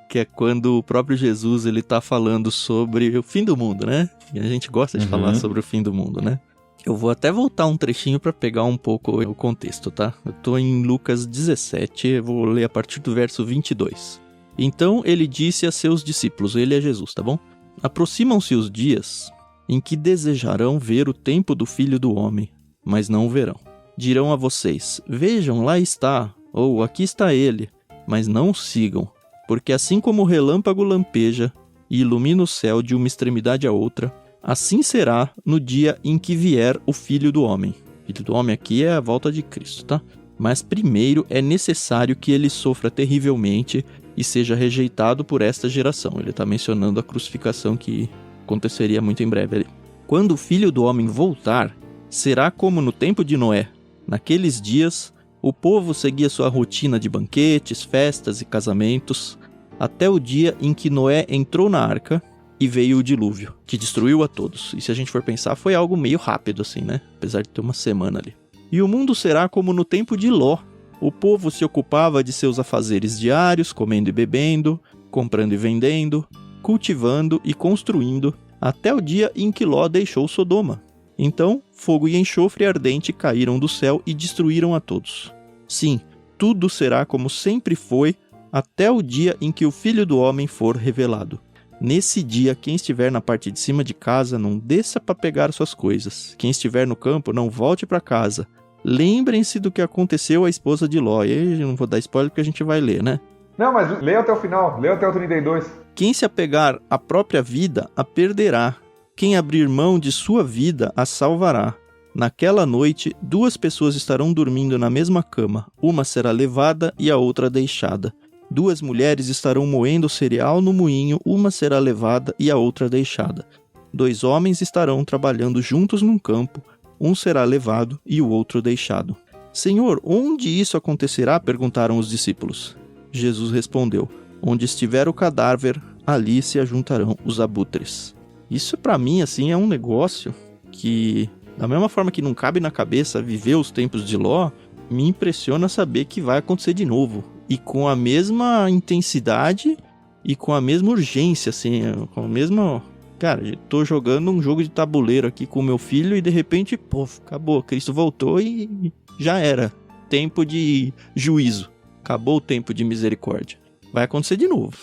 Que é quando o próprio Jesus, ele tá falando sobre o fim do mundo, né? E a gente gosta de falar sobre o fim do mundo, né? Eu vou até voltar um trechinho para pegar um pouco o contexto, tá? Eu tô em Lucas 17, eu vou ler a partir do verso 22. Então ele disse a seus discípulos, ele é Jesus, tá bom? Aproximam-se os dias em que desejarão ver o tempo do Filho do Homem, mas não o verão. Dirão a vocês, vejam, lá está, ou aqui está ele, mas não o sigam, porque assim como o relâmpago lampeja e ilumina o céu de uma extremidade à outra, assim será no dia em que vier o Filho do Homem. Filho do Homem aqui é a volta de Cristo, tá? Mas primeiro é necessário que ele sofra terrivelmente e seja rejeitado por esta geração. Ele está mencionando a crucificação que aconteceria muito em breve ali. Quando o Filho do Homem voltar, será como no tempo de Noé. Naqueles dias, o povo seguia sua rotina de banquetes, festas e casamentos, até o dia em que Noé entrou na arca e veio o dilúvio, que destruiu a todos. E se a gente for pensar, foi algo meio rápido assim, né? Apesar de ter uma semana ali. E o mundo será como no tempo de Ló. O povo se ocupava de seus afazeres diários, comendo e bebendo, comprando e vendendo, cultivando e construindo, até o dia em que Ló deixou Sodoma. Então, fogo e enxofre ardente caíram do céu e destruíram a todos. Sim, tudo será como sempre foi, até o dia em que o Filho do Homem for revelado. Nesse dia, quem estiver na parte de cima de casa, não desça para pegar suas coisas. Quem estiver no campo, não volte para casa. Lembrem-se do que aconteceu à esposa de Ló. E aí, eu não vou dar spoiler porque a gente vai ler, né? Não, mas leia até o final. Leia até o 32. Quem se apegar à própria vida, a perderá. Quem abrir mão de sua vida, a salvará. Naquela noite, 2 pessoas estarão dormindo na mesma cama. Uma será levada e a outra deixada. 2 mulheres estarão moendo cereal no moinho, uma será levada e a outra deixada. 2 homens estarão trabalhando juntos num campo, um será levado e o outro deixado. Senhor, onde isso acontecerá? Perguntaram os discípulos. Jesus respondeu, onde estiver o cadáver, ali se ajuntarão os abutres. Isso para mim, assim, é um negócio que, da mesma forma que não cabe na cabeça viver os tempos de Ló, me impressiona saber que vai acontecer de novo. E com a mesma intensidade e com a mesma urgência, assim, com a mesma... Cara, tô jogando um jogo de tabuleiro aqui com meu filho e de repente, acabou, Cristo voltou e já era. Tempo de juízo. Acabou o tempo de misericórdia. Vai acontecer de novo.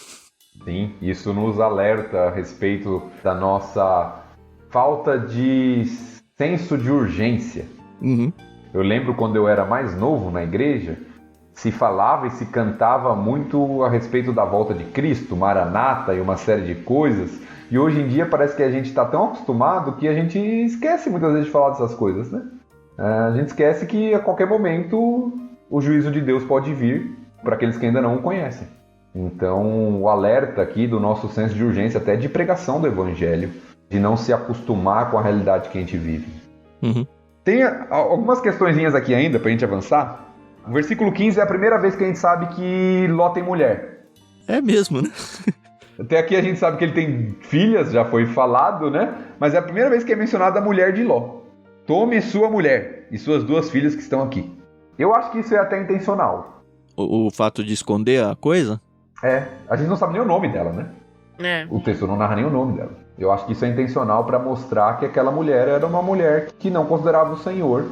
Sim, isso nos alerta a respeito da nossa falta de senso de urgência. Uhum. Eu lembro quando eu era mais novo na igreja, se falava e se cantava muito a respeito da volta de Cristo, Maranata e uma série de coisas. E hoje em dia parece que a gente está tão acostumado que a gente esquece muitas vezes de falar dessas coisas, né? A gente esquece que a qualquer momento o juízo de Deus pode vir para aqueles que ainda não o conhecem. Então, o alerta aqui do nosso senso de urgência, até de pregação do Evangelho, de não se acostumar com a realidade que a gente vive. Uhum. Tem algumas questõezinhas aqui ainda para a gente avançar. O versículo 15 é a primeira vez que a gente sabe que Ló tem mulher. É mesmo, né? Até aqui a gente sabe que ele tem filhas, já foi falado, né? Mas é a primeira vez que é mencionada a mulher de Ló. Tome sua mulher e suas 2 filhas que estão aqui. Eu acho que isso é até intencional. O fato de esconder a coisa? A gente não sabe nem o nome dela, né? O texto não narra nem o nome dela. Eu acho que isso é intencional para mostrar que aquela mulher era uma mulher que não considerava o Senhor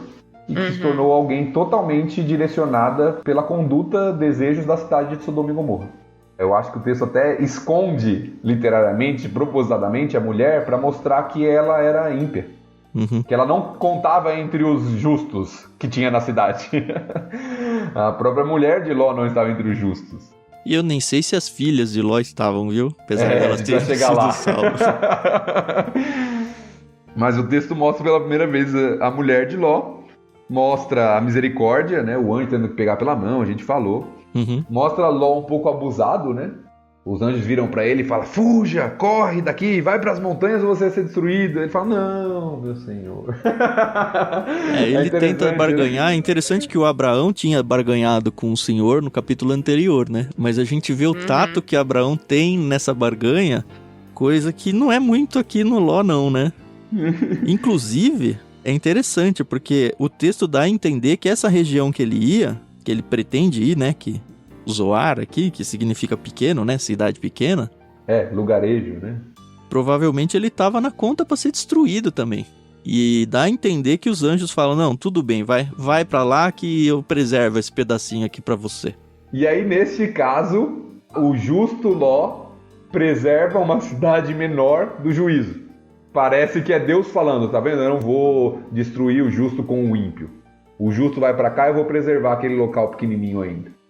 e que se tornou alguém totalmente direcionada pela conduta, desejos da cidade de Sodoma e Gomorra. Eu acho que o texto até esconde, literariamente, propositadamente, a mulher para mostrar que ela era ímpia. Que ela não contava entre os justos que tinha na cidade. A própria mulher de Ló não estava entre os justos. E eu nem sei se as filhas de Ló estavam, viu? Apesar delas terem sido salvas. Mas o texto mostra pela primeira vez a mulher de Ló. Mostra a misericórdia, né? O anjo tendo que pegar pela mão, a gente falou. Mostra Ló um pouco abusado, né? Os anjos viram pra ele e falam: fuja, corre daqui, vai pras montanhas ou você vai ser destruído. Ele fala: não, meu senhor. Ele tenta barganhar. É interessante que o Abraão tinha barganhado com o Senhor no capítulo anterior, né? Mas a gente vê o tato que Abraão tem nessa barganha, coisa que não é muito aqui no Ló, não, né? Inclusive, é interessante porque o texto dá a entender que essa região que ele ia, que ele pretende ir, né? Que Zoar aqui, que significa pequeno, né? Cidade pequena. Lugarejo, né? Provavelmente ele estava na conta para ser destruído também. E dá a entender que os anjos falam: não, tudo bem, vai para lá que eu preservo esse pedacinho aqui para você. E aí, neste caso, o justo Ló preserva uma cidade menor do juízo. Parece que é Deus falando, tá vendo? Eu não vou destruir o justo com o ímpio. O justo vai para cá e eu vou preservar aquele local pequenininho ainda.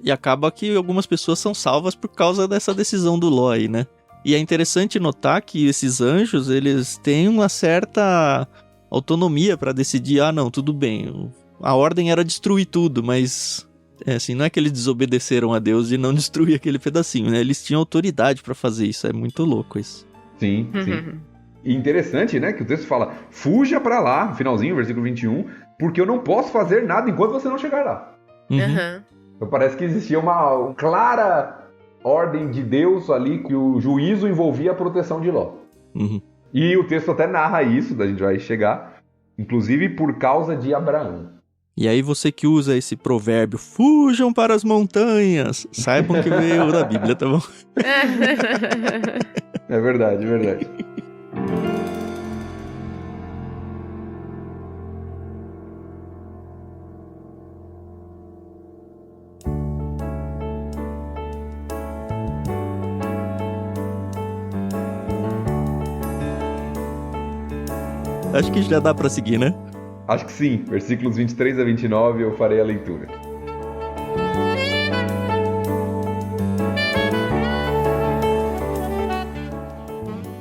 E acaba que algumas pessoas são salvas por causa dessa decisão do Ló aí, né? E é interessante notar que esses anjos, eles têm uma certa autonomia para decidir: não, tudo bem, a ordem era destruir tudo, mas assim, não é que eles desobedeceram a Deus de não destruir aquele pedacinho, né? Eles tinham autoridade para fazer isso, é muito louco isso. Sim. E interessante, né, que o texto fala: fuja para lá, no finalzinho, versículo 21, porque eu não posso fazer nada enquanto você não chegar lá. Então parece que existia uma clara ordem de Deus ali, que o juízo envolvia a proteção de Ló. E o texto até narra isso, a gente vai chegar, inclusive por causa de Abraão. E aí você que usa esse provérbio: fujam para as montanhas, saibam que veio da Bíblia, tá bom? É verdade. Acho que já dá pra seguir, né? Acho que sim. Versículos 23 a 29 eu farei a leitura.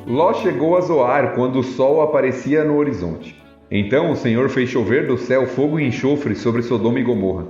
Ló chegou a Zoar quando o sol aparecia no horizonte. Então o Senhor fez chover do céu fogo e enxofre sobre Sodoma e Gomorra.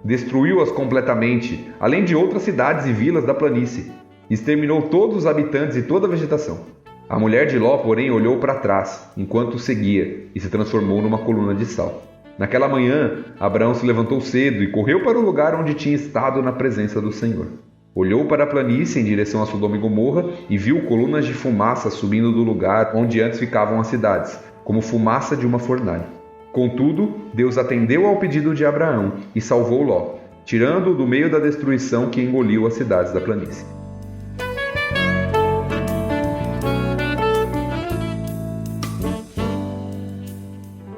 Destruiu-as completamente, além de outras cidades e vilas da planície. Exterminou todos os habitantes e toda a vegetação. A mulher de Ló, porém, olhou para trás, enquanto o seguia, e se transformou numa coluna de sal. Naquela manhã, Abraão se levantou cedo e correu para o lugar onde tinha estado na presença do Senhor. Olhou para a planície em direção a Sodoma e Gomorra e viu colunas de fumaça subindo do lugar onde antes ficavam as cidades, como fumaça de uma fornalha. Contudo, Deus atendeu ao pedido de Abraão e salvou Ló, tirando-o do meio da destruição que engoliu as cidades da planície.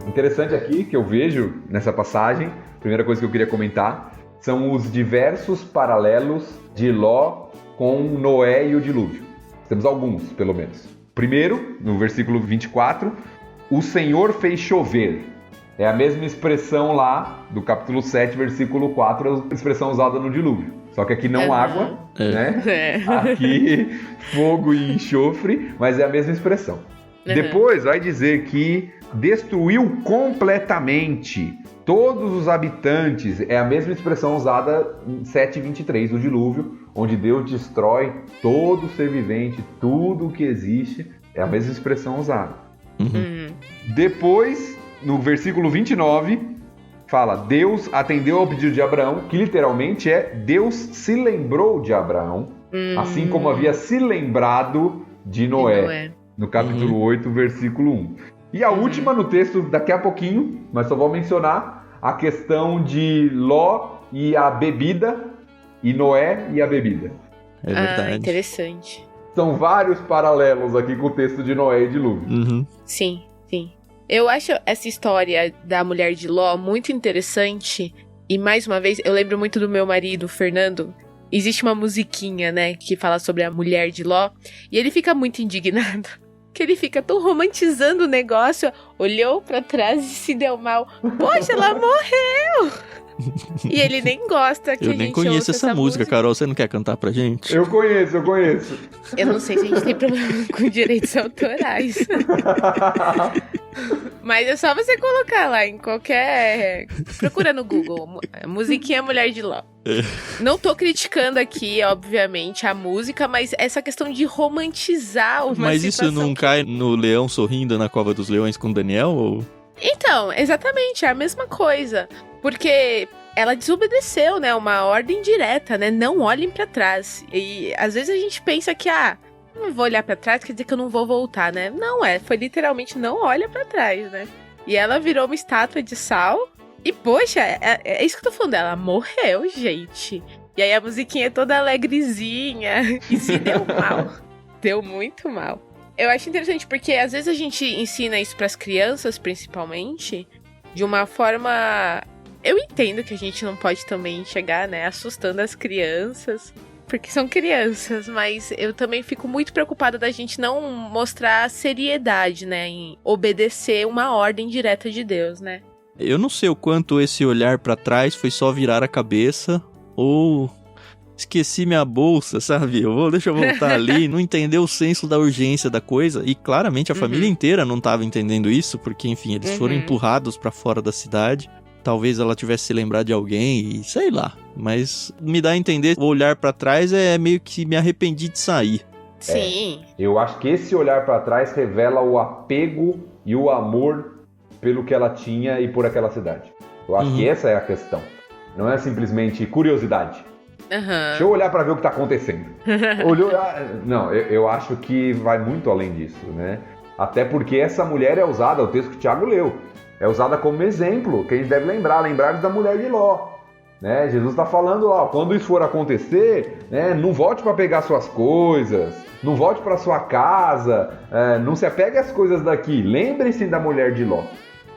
Interessante aqui que eu vejo nessa passagem, primeira coisa que eu queria comentar, são os diversos paralelos de Ló com Noé e o dilúvio. Temos alguns, pelo menos. Primeiro, no versículo 24, o Senhor fez chover. É a mesma expressão lá do capítulo 7, versículo 4, a expressão usada no dilúvio. Só que aqui não água, né? Aqui fogo e enxofre, mas é a mesma expressão. Depois vai dizer que destruiu completamente todos os habitantes. É a mesma expressão usada em 7:23 do dilúvio, onde Deus destrói todo ser vivente, tudo o que existe. É a mesma expressão usada. Depois, no versículo 29, fala: Deus atendeu ao pedido de Abraão, que literalmente é Deus se lembrou de Abraão, assim como havia se lembrado de Noé. No capítulo 8, versículo 1. E a última no texto, daqui a pouquinho, mas só vou mencionar a questão de Ló e a bebida e Noé e a bebida. É verdade. Interessante. São vários paralelos aqui com o texto de Noé e dilúvio. Uhum. Sim. Eu acho essa história da mulher de Ló muito interessante. E mais uma vez, eu lembro muito do meu marido, Fernando. Existe uma musiquinha, né, que fala sobre a mulher de Ló. E ele fica muito indignado. Que ele fica tão romantizando o negócio. Olhou pra trás e se deu mal. Poxa, ela morreu! E ele nem gosta que a Eu gente nem conheço ouça essa música, Carol. Você não quer cantar pra gente? Eu conheço. Eu não sei se a gente tem problema com direitos autorais. Mas é só você colocar lá em qualquer... Procura no Google, musiquinha Mulher de Ló. Não tô criticando aqui, obviamente, a música, mas essa questão de romantizar uma Mas situação... isso não cai no Leão Sorrindo na Cova dos Leões com Daniel? Ou... Então, exatamente, é a mesma coisa. Porque ela desobedeceu, né? Uma ordem direta, né? Não olhem pra trás. E às vezes a gente pensa que, não vou olhar pra trás, quer dizer que eu não vou voltar, né? Não foi literalmente não olha pra trás, né? E ela virou uma estátua de sal. E, poxa, é isso que eu tô falando. Ela morreu, gente. E aí a musiquinha é toda alegrezinha. E se deu mal. Deu muito mal. Eu acho interessante porque às vezes a gente ensina isso pras crianças, principalmente, de uma forma... Eu entendo que a gente não pode também chegar, né, assustando as crianças, porque são crianças, mas eu também fico muito preocupada da gente não mostrar seriedade, né, em obedecer uma ordem direta de Deus, né? Eu não sei o quanto esse olhar pra trás foi só virar a cabeça ou esqueci minha bolsa, sabe? Deixa eu voltar ali, não entender o senso da urgência da coisa. E claramente a família inteira não estava entendendo isso, porque, enfim, eles foram empurrados pra fora da cidade. Talvez ela tivesse se lembrado de alguém e sei lá. Mas me dá a entender, o olhar pra trás é meio que me arrependi de sair. Sim. Eu acho que esse olhar pra trás revela o apego e o amor pelo que ela tinha e por aquela cidade. Eu acho que essa é a questão. Não é simplesmente curiosidade. Deixa eu olhar pra ver o que tá acontecendo. Não, eu acho que vai muito além disso, né? Até porque essa mulher é usada, o texto que o Thiago leu, é usada como exemplo, que a gente deve lembrar da mulher de Ló. Né? Jesus está falando, quando isso for acontecer, né, não volte para pegar suas coisas, não volte para sua casa, não se apegue às coisas daqui, lembre-se da mulher de Ló.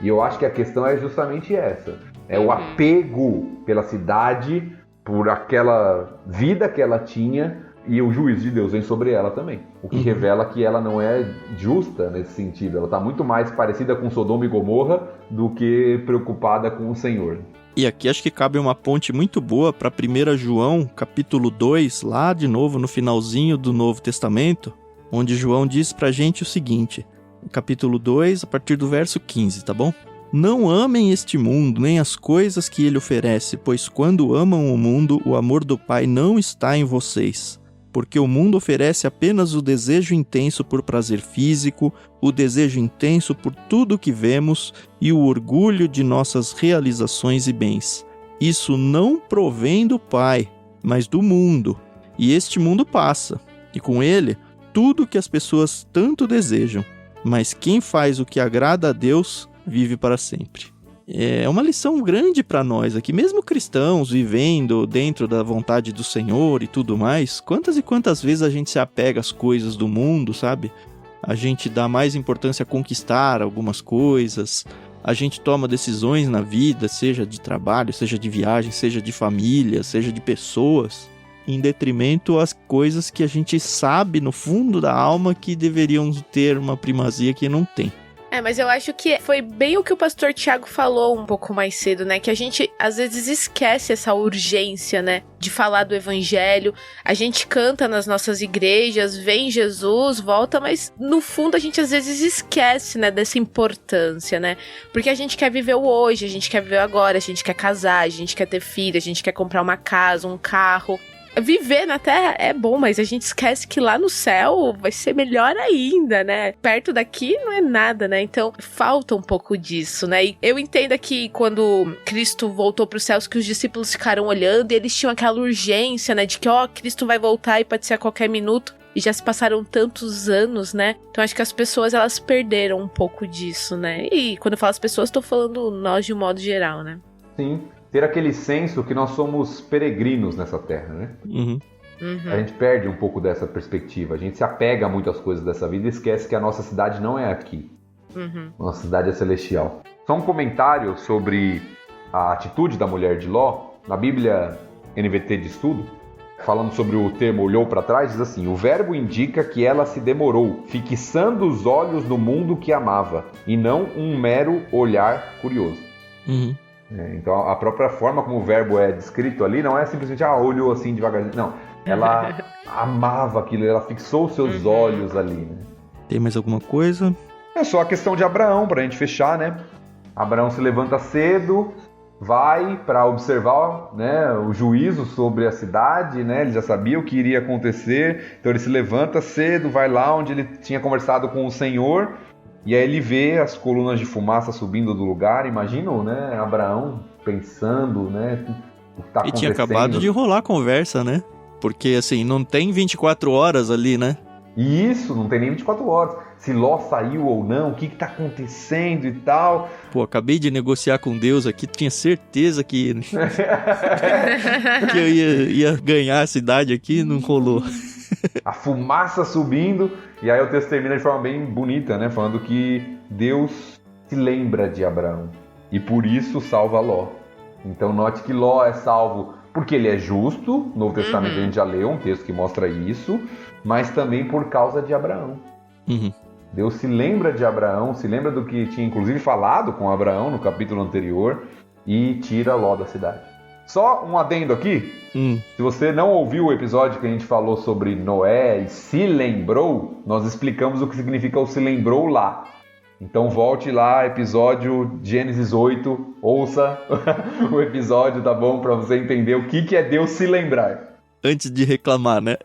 E eu acho que a questão é justamente essa, é o apego pela cidade, por aquela vida que ela tinha, e o juízo de Deus vem sobre ela também. O que revela que ela não é justa nesse sentido. Ela está muito mais parecida com Sodoma e Gomorra do que preocupada com o Senhor. E aqui acho que cabe uma ponte muito boa para 1 João, capítulo 2, lá de novo no finalzinho do Novo Testamento, onde João diz pra gente o seguinte, capítulo 2, a partir do verso 15, tá bom? Não amem este mundo, nem as coisas que ele oferece, pois quando amam o mundo, o amor do Pai não está em vocês. Porque o mundo oferece apenas o desejo intenso por prazer físico, o desejo intenso por tudo que vemos e o orgulho de nossas realizações e bens. Isso não provém do Pai, mas do mundo. E este mundo passa, e com ele, tudo que as pessoas tanto desejam. Mas quem faz o que agrada a Deus, vive para sempre. É uma lição grande para nós aqui, mesmo cristãos vivendo dentro da vontade do Senhor e tudo mais, quantas e quantas vezes a gente se apega às coisas do mundo, sabe? A gente dá mais importância a conquistar algumas coisas, a gente toma decisões na vida, seja de trabalho, seja de viagem, seja de família, seja de pessoas, em detrimento às coisas que a gente sabe no fundo da alma que deveriam ter uma primazia que não tem. Mas eu acho que foi bem o que o pastor Thiago falou um pouco mais cedo, né? Que a gente, às vezes, esquece essa urgência, né? De falar do evangelho. A gente canta nas nossas igrejas, vem Jesus, volta, mas no fundo a gente, às vezes, esquece, né? Dessa importância, né? Porque a gente quer viver o hoje, a gente quer viver o agora, a gente quer casar, a gente quer ter filho, a gente quer comprar uma casa, um carro. Viver na Terra é bom, mas a gente esquece que lá no céu vai ser melhor ainda, né? Perto daqui não é nada, né? Então, falta um pouco disso, né? E eu entendo que quando Cristo voltou para os céus, que os discípulos ficaram olhando e eles tinham aquela urgência, né? De que, Cristo vai voltar e pode ser a qualquer minuto. E já se passaram tantos anos, né? Então, acho que as pessoas, elas perderam um pouco disso, né? E quando eu falo as pessoas, tô falando nós de um modo geral, né? Sim. ter aquele senso que nós somos peregrinos nessa terra, né? Uhum. A gente perde um pouco dessa perspectiva. A gente se apega a muitas coisas dessa vida e esquece que a nossa cidade não é aqui. Nossa cidade é celestial. Só um comentário sobre a atitude da mulher de Ló. Na Bíblia NVT de Estudo, falando sobre o termo olhou para trás, diz assim: o verbo indica que ela se demorou, fixando os olhos no mundo que amava, e não um mero olhar curioso. Então a própria forma como o verbo é descrito ali não é simplesmente olhou assim devagarzinho. Não, ela amava aquilo, ela fixou os seus olhos ali, né? Tem mais alguma coisa? É só a questão de Abraão, pra gente fechar, né? Abraão se levanta cedo, vai para observar, né, o juízo sobre a cidade, né? Ele já sabia o que iria acontecer, então ele se levanta cedo, vai lá onde ele tinha conversado com o Senhor, e aí ele vê as colunas de fumaça subindo do lugar. Imagina, né, Abraão pensando, né, o que está acontecendo. E tinha acabado de rolar a conversa, né? Porque, assim, não tem 24 horas ali, né? Isso, não tem nem 24 horas. Se Ló saiu ou não, o que está acontecendo e tal. Pô, acabei de negociar com Deus aqui, tinha certeza que eu ia ganhar a cidade aqui, não rolou. A fumaça subindo, e aí o texto termina de forma bem bonita, né? Falando que Deus se lembra de Abraão e por isso salva Ló. Então note que Ló é salvo porque ele é justo, no Novo Testamento a gente já leu um texto que mostra isso, mas também por causa de Abraão. Deus se lembra de Abraão, se lembra do que tinha inclusive falado com Abraão no capítulo anterior e tira Ló da cidade. Só um adendo aqui, se você não ouviu o episódio que a gente falou sobre Noé e se lembrou, nós explicamos o que significa o se lembrou lá. Então volte lá, episódio Gênesis 8, ouça o episódio, tá bom? Pra você entender o que é Deus se lembrar. Antes de reclamar, né?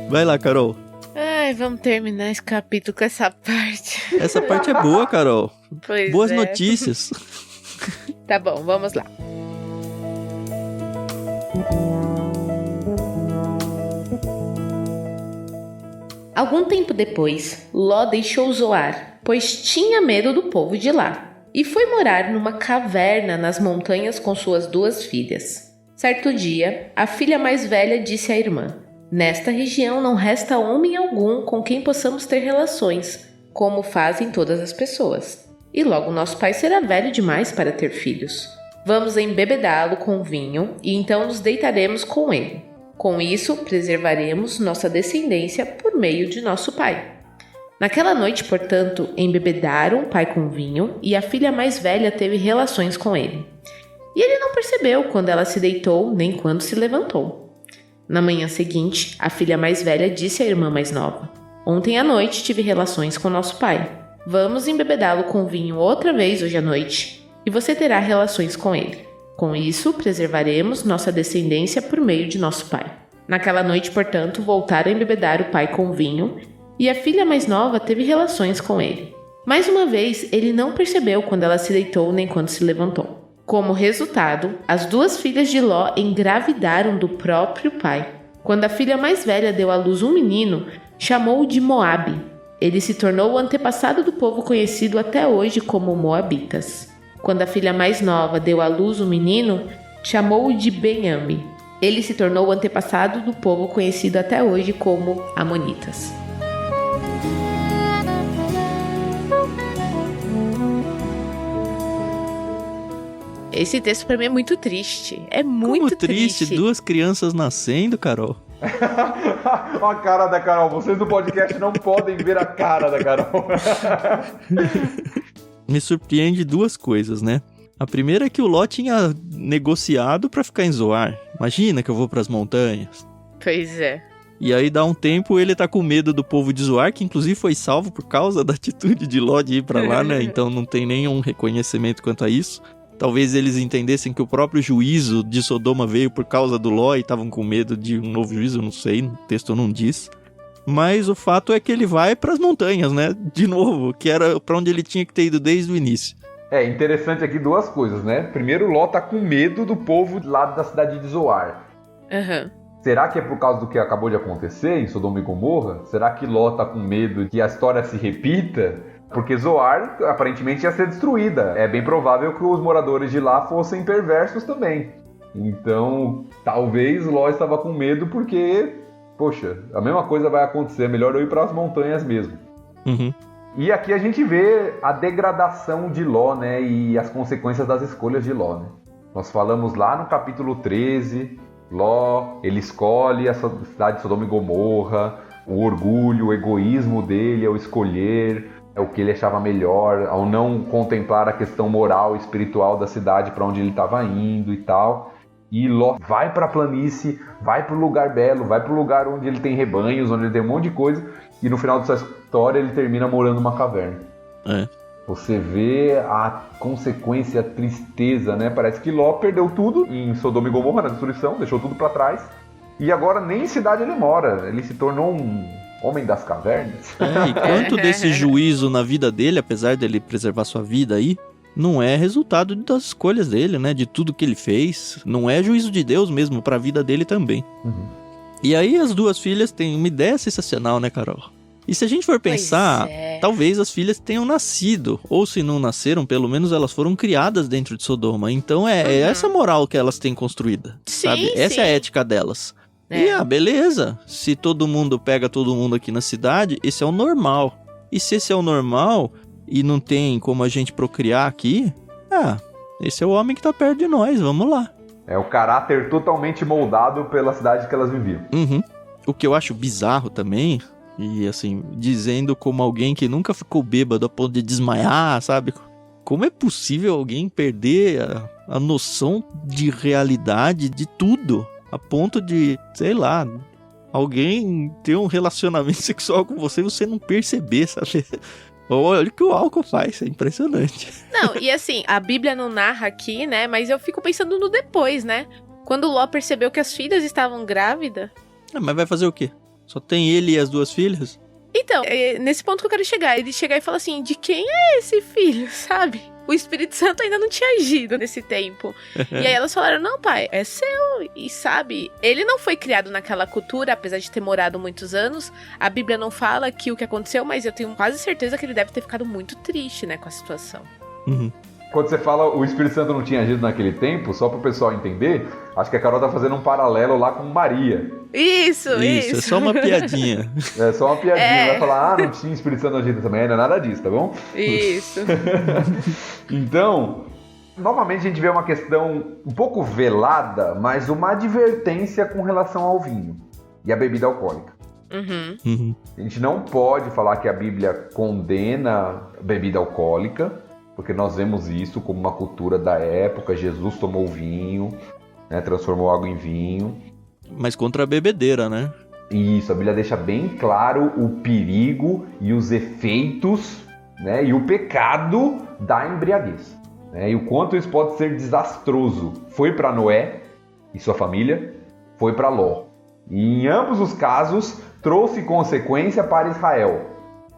Vai lá, Carol. Ai, vamos terminar esse capítulo com essa parte. Essa parte é boa, Carol. Pois Boas é. notícias. Tá bom, vamos lá. Algum tempo depois, Ló deixou Zoar, pois tinha medo do povo de lá, e foi morar numa caverna nas montanhas com suas 2 filhas. Certo dia, a filha mais velha disse à irmã: nesta região não resta homem algum com quem possamos ter relações, como fazem todas as pessoas. E logo nosso pai será velho demais para ter filhos. Vamos embebedá-lo com vinho e então nos deitaremos com ele. Com isso, preservaremos nossa descendência por meio de nosso pai. Naquela noite, portanto, embebedaram o pai com vinho e a filha mais velha teve relações com ele. E ele não percebeu quando ela se deitou nem quando se levantou. Na manhã seguinte, a filha mais velha disse à irmã mais nova: ontem à noite tive relações com nosso pai. Vamos embebedá-lo com vinho outra vez hoje à noite, e você terá relações com ele. Com isso, preservaremos nossa descendência por meio de nosso pai. Naquela noite, portanto, voltaram a embebedar o pai com vinho, e a filha mais nova teve relações com ele. Mais uma vez, ele não percebeu quando ela se deitou nem quando se levantou. Como resultado, as 2 filhas de Ló engravidaram do próprio pai. Quando a filha mais velha deu à luz um menino, chamou-o de Moabe. Ele se tornou o antepassado do povo conhecido até hoje como Moabitas. Quando a filha mais nova deu à luz um menino, chamou-o de Benjame. Ele se tornou o antepassado do povo conhecido até hoje como Amonitas. Esse texto pra mim é muito triste. É muito Como triste. 2 crianças nascendo, Carol. Olha a cara da Carol. Vocês do podcast não podem ver a cara da Carol. Me surpreende 2 coisas, né? A primeira é que o Ló tinha negociado pra ficar em Zoar. Imagina que eu vou pras montanhas. Pois é. E aí dá um tempo, ele tá com medo do povo de Zoar, que inclusive foi salvo por causa da atitude de Ló de ir pra lá, né? Então não tem nenhum reconhecimento quanto a isso. Talvez eles entendessem que o próprio juízo de Sodoma veio por causa do Ló e estavam com medo de um novo juízo, não sei, o texto não diz. Mas o fato é que ele vai pras montanhas, né? De novo, que era pra onde ele tinha que ter ido desde o início. É interessante aqui duas coisas, né? Primeiro, Ló tá com medo do povo lá da cidade de Zoar. Aham. Será que é por causa do que acabou de acontecer em Sodoma e Gomorra? Será que Ló tá com medo que a história se repita? Porque Zoar aparentemente ia ser destruída. É bem provável que os moradores de lá fossem perversos também. Então, talvez Ló estava com medo porque, poxa, a mesma coisa vai acontecer. É melhor eu ir para as montanhas mesmo. Uhum. E aqui a gente vê a degradação de Ló, né? E as consequências das escolhas de Ló, né? Nós falamos lá no capítulo 13, Ló, ele escolhe a cidade de Sodoma e Gomorra, o orgulho, o egoísmo dele ao escolher o que ele achava melhor, ao não contemplar a questão moral e espiritual da cidade para onde ele estava indo e tal. E Ló vai para a planície, vai para o lugar belo, vai para o lugar onde ele tem rebanhos, onde ele tem um monte de coisa, e no final dessa história ele termina morando numa caverna. É. Você vê a consequência, a tristeza, né? Parece que Ló perdeu tudo em Sodoma e Gomorra, na destruição, deixou tudo para trás, e agora nem em cidade ele mora, ele se tornou um homem das cavernas. E quanto desse juízo na vida dele, apesar dele preservar sua vida aí, não é resultado das escolhas dele, né? De tudo que ele fez. Não é juízo de Deus mesmo pra vida dele também. Uhum. E aí as duas filhas têm uma ideia sensacional, né, Carol? E se a gente for pensar, talvez as filhas tenham nascido. Ou se não nasceram, pelo menos elas foram criadas dentro de Sodoma. Então é essa moral que elas têm construída, sabe? Essa é a ética delas. E beleza. Se todo mundo pega todo mundo aqui na cidade, esse é o normal. E se esse é o normal e não tem como a gente procriar aqui, esse é o homem que tá perto de nós, vamos lá. É o caráter totalmente moldado pela cidade que elas viviam. Uhum. O que eu acho bizarro também, e assim, dizendo como alguém que nunca ficou bêbado a ponto de desmaiar, sabe? Como é possível alguém perder a noção de realidade de tudo? A ponto de, sei lá, alguém ter um relacionamento sexual com você e você não perceber, sabe? Olha o que o álcool faz, é impressionante. Não, e assim, a Bíblia não narra aqui, né? Mas eu fico pensando no depois, né? Quando Ló percebeu que as filhas estavam grávidas. Mas vai fazer o quê? Só tem ele e as duas filhas? Então, é nesse ponto que eu quero chegar. Ele chegar e falar assim, de quem é esse filho, sabe? O Espírito Santo ainda não tinha agido nesse tempo. E aí elas falaram, não, pai, é seu. E sabe, ele não foi criado naquela cultura, apesar de ter morado muitos anos. A Bíblia não fala que o que aconteceu, mas eu tenho quase certeza que ele deve ter ficado muito triste, né, com a situação. Uhum. Quando você fala o Espírito Santo não tinha agido naquele tempo, só para o pessoal entender, acho que a Carol tá fazendo um paralelo lá com Maria. Isso. É só uma piadinha. É só uma piadinha, vai falar, não tinha Espírito Santo agindo também, não é nada disso, tá bom? Isso. Então, novamente a gente vê uma questão um pouco velada, mas uma advertência com relação ao vinho e à bebida alcoólica. Uhum. A gente não pode falar que a Bíblia condena a bebida alcoólica, porque nós vemos isso como uma cultura da época. Jesus tomou vinho, né, transformou água em vinho. Mas contra a bebedeira, né? Isso, a Bíblia deixa bem claro o perigo e os efeitos, né, e o pecado da embriaguez, né, e o quanto isso pode ser desastroso. Foi para Noé e sua família, foi para Ló. E em ambos os casos trouxe consequência para Israel.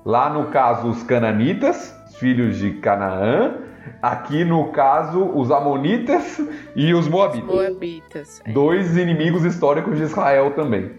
Lá no caso os cananitas, filhos de Canaã, aqui no caso os amonitas e os moabitas. Dois inimigos históricos de Israel também.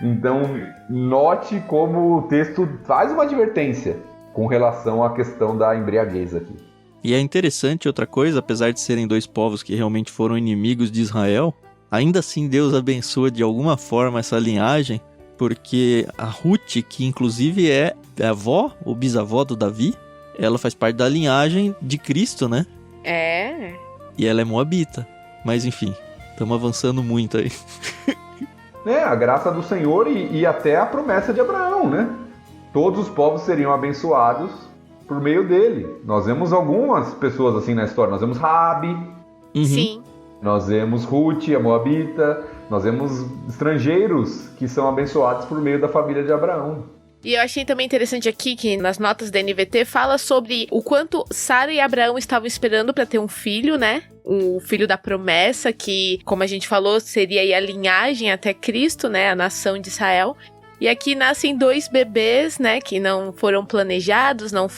Então note como o texto faz uma advertência com relação à questão da embriaguez aqui. E é interessante outra coisa, apesar de serem dois povos que realmente foram inimigos de Israel, ainda assim Deus abençoa de alguma forma essa linhagem, porque a Ruth, que inclusive é a avó ou bisavó do Davi, ela faz parte da linhagem de Cristo, né? É. E ela é moabita. Mas enfim, estamos avançando muito aí. A graça do Senhor e até a promessa de Abraão, né? Todos os povos seriam abençoados por meio dele. Nós vemos algumas pessoas assim na história. Nós vemos Raabe. Uhum. Sim. Nós vemos Ruth, a moabita. Nós vemos estrangeiros que são abençoados por meio da família de Abraão. E eu achei também interessante aqui que nas notas da NVT fala sobre o quanto Sara e Abraão estavam esperando para ter um filho, né? O filho da promessa, que, como a gente falou, seria aí a linhagem até Cristo, né? A nação de Israel. E aqui nascem 2 bebês, né, que não foram planejados, não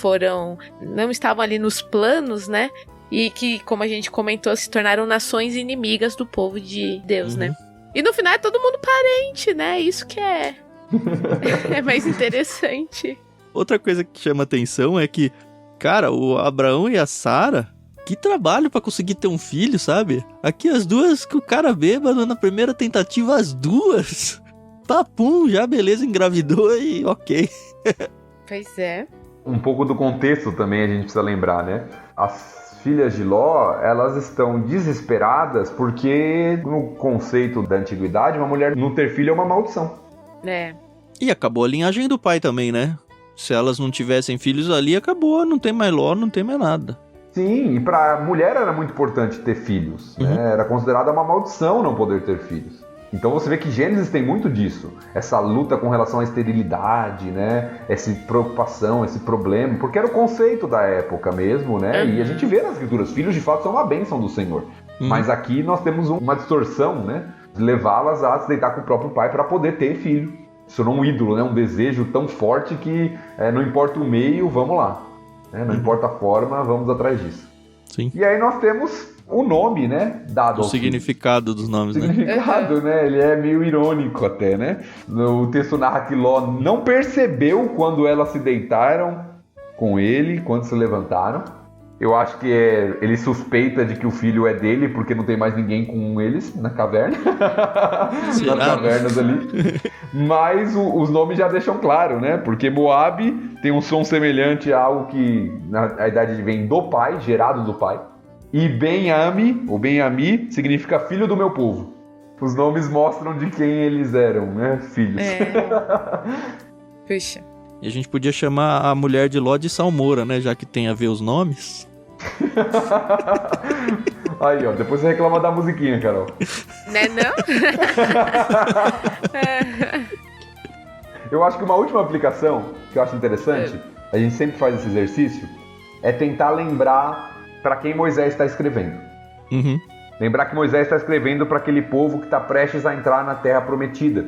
estavam ali nos planos, né? E que, como a gente comentou, se tornaram nações inimigas do povo de Deus, né? E no final é todo mundo parente, né? Isso que é mais interessante. Outra coisa que chama atenção é que, cara, o Abraão e a Sara, que trabalho pra conseguir ter um filho, sabe? Aqui as duas, que o cara bêbado na primeira tentativa, as duas. Papum, já beleza, engravidou e ok. Pois é. Um pouco do contexto também a gente precisa lembrar, né? As filhas de Ló, elas estão desesperadas porque no conceito da antiguidade, uma mulher não ter filho é uma maldição. É. E acabou a linhagem do pai também, né? Se elas não tivessem filhos ali, acabou, não tem mais Ló, não tem mais nada. Sim, e pra mulher era muito importante ter filhos, né? Era considerada uma maldição não poder ter filhos. Então você vê que Gênesis tem muito disso, essa luta com relação à esterilidade, né? Essa preocupação, esse problema, porque era o conceito da época mesmo, né? E a gente vê nas escrituras, filhos de fato são uma bênção do Senhor. Mas aqui nós temos uma distorção, né? De levá-las a se deitar com o próprio pai para poder ter filho. Se tornou um ídolo, né? Um desejo tão forte que não importa o meio, vamos lá. Né? Não importa a forma, vamos atrás disso. Sim. E aí nós temos o nome, né, dado o significado dos nomes, né? O significado, né? Ele é meio irônico até, né? O texto narra que Ló não percebeu quando elas se deitaram com ele, quando se levantaram. Eu acho que ele suspeita de que o filho é dele, porque não tem mais ninguém com eles na caverna. Nas cavernas ali. Mas os nomes já deixam claro, né? Porque Moabe tem um som semelhante a algo que na idade vem do pai, gerado do pai. E Ben-Ami, ou Ben-Ami, significa filho do meu povo. Os nomes mostram de quem eles eram, né? Filhos. Puxa. E a gente podia chamar a mulher de Ló de Salmoura, né? Já que tem a ver os nomes. Aí, ó, depois você reclama da musiquinha, Carol. Né, não? Eu acho que uma última aplicação que eu acho interessante, a gente sempre faz esse exercício, é tentar lembrar para quem Moisés está escrevendo. Lembrar que Moisés está escrevendo para aquele povo que está prestes a entrar na Terra Prometida.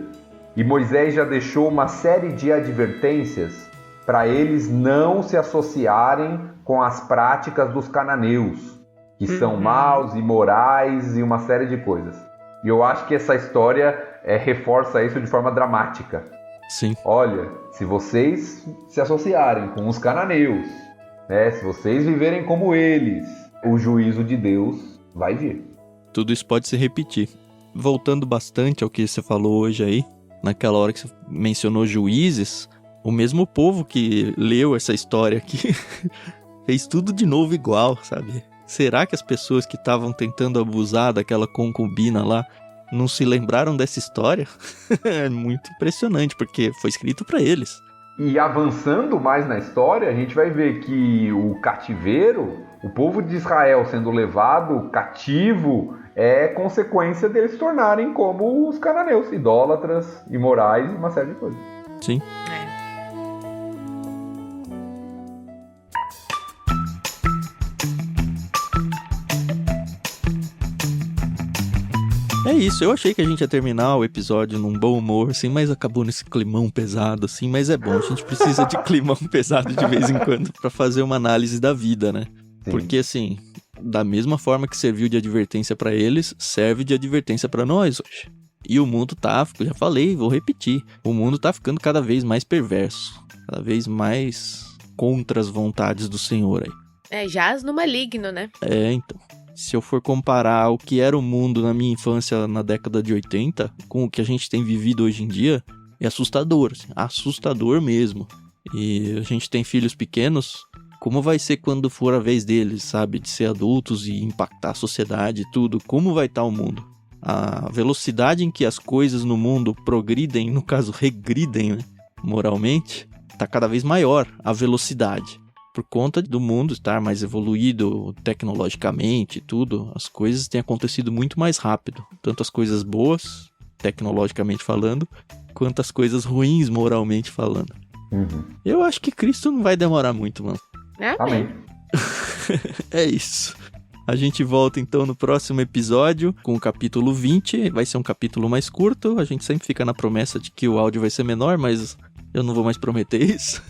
E Moisés já deixou uma série de advertências para eles não se associarem com as práticas dos cananeus, que são maus, imorais e uma série de coisas. E eu acho que essa história reforça isso de forma dramática. Sim. Olha, se vocês se associarem com os cananeus, né, se vocês viverem como eles, o juízo de Deus vai vir. Tudo isso pode se repetir. Voltando bastante ao que você falou hoje aí, naquela hora que você mencionou Juízes, o mesmo povo que leu essa história aqui fez tudo de novo igual, sabe? Será que as pessoas que estavam tentando abusar daquela concubina lá não se lembraram dessa história? É muito impressionante, porque foi escrito para eles. E avançando mais na história, a gente vai ver que o cativeiro, o povo de Israel sendo levado cativo, é consequência deles se tornarem como os cananeus, idólatras, imorais e uma série de coisas. Sim. É isso, eu achei que a gente ia terminar o episódio num bom humor, assim, mas acabou nesse climão pesado, assim, mas é bom, a gente precisa de climão pesado de vez em quando pra fazer uma análise da vida, né? Sim. Porque, assim, da mesma forma que serviu de advertência pra eles, serve de advertência pra nós hoje. E o mundo tá, já falei, vou repetir, o mundo tá ficando cada vez mais perverso, cada vez mais contra as vontades do Senhor aí. Jaz no maligno, né? Então. Se eu for comparar o que era o mundo na minha infância na década de 80 com o que a gente tem vivido hoje em dia, é assustador, assim, assustador mesmo. E a gente tem filhos pequenos, como vai ser quando for a vez deles, sabe? De ser adultos e impactar a sociedade e tudo, como vai estar o mundo? A velocidade em que as coisas no mundo progridem, no caso regridem, né, moralmente, está cada vez maior a velocidade. Por conta do mundo estar mais evoluído tecnologicamente e tudo, as coisas têm acontecido muito mais rápido. Tanto as coisas boas, tecnologicamente falando, quanto as coisas ruins, moralmente falando. Eu acho que Cristo não vai demorar muito, mano. Amém. É isso. A gente volta então no próximo episódio com o capítulo 20. Vai ser um capítulo mais curto. A gente sempre fica na promessa de que o áudio vai ser menor, mas eu não vou mais prometer isso.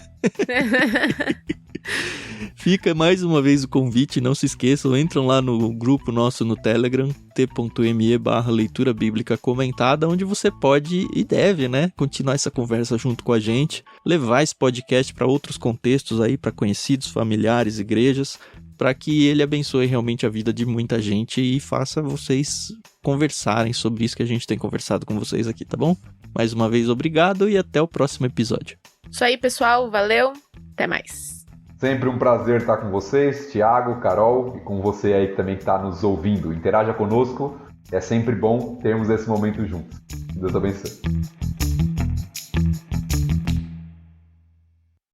Fica mais uma vez o convite, não se esqueçam, entram lá no grupo nosso no Telegram, t.me/leitura bíblica comentada, onde você pode e deve, né, continuar essa conversa junto com a gente, levar esse podcast para outros contextos aí, para conhecidos, familiares, igrejas, para que ele abençoe realmente a vida de muita gente e faça vocês conversarem sobre isso que a gente tem conversado com vocês aqui, tá bom? Mais uma vez, obrigado e até o próximo episódio. Isso aí, pessoal. Valeu. Até mais. Sempre um prazer estar com vocês, Thiago, Carol, e com você aí que também está nos ouvindo. Interaja conosco, é sempre bom termos esse momento juntos. Deus abençoe.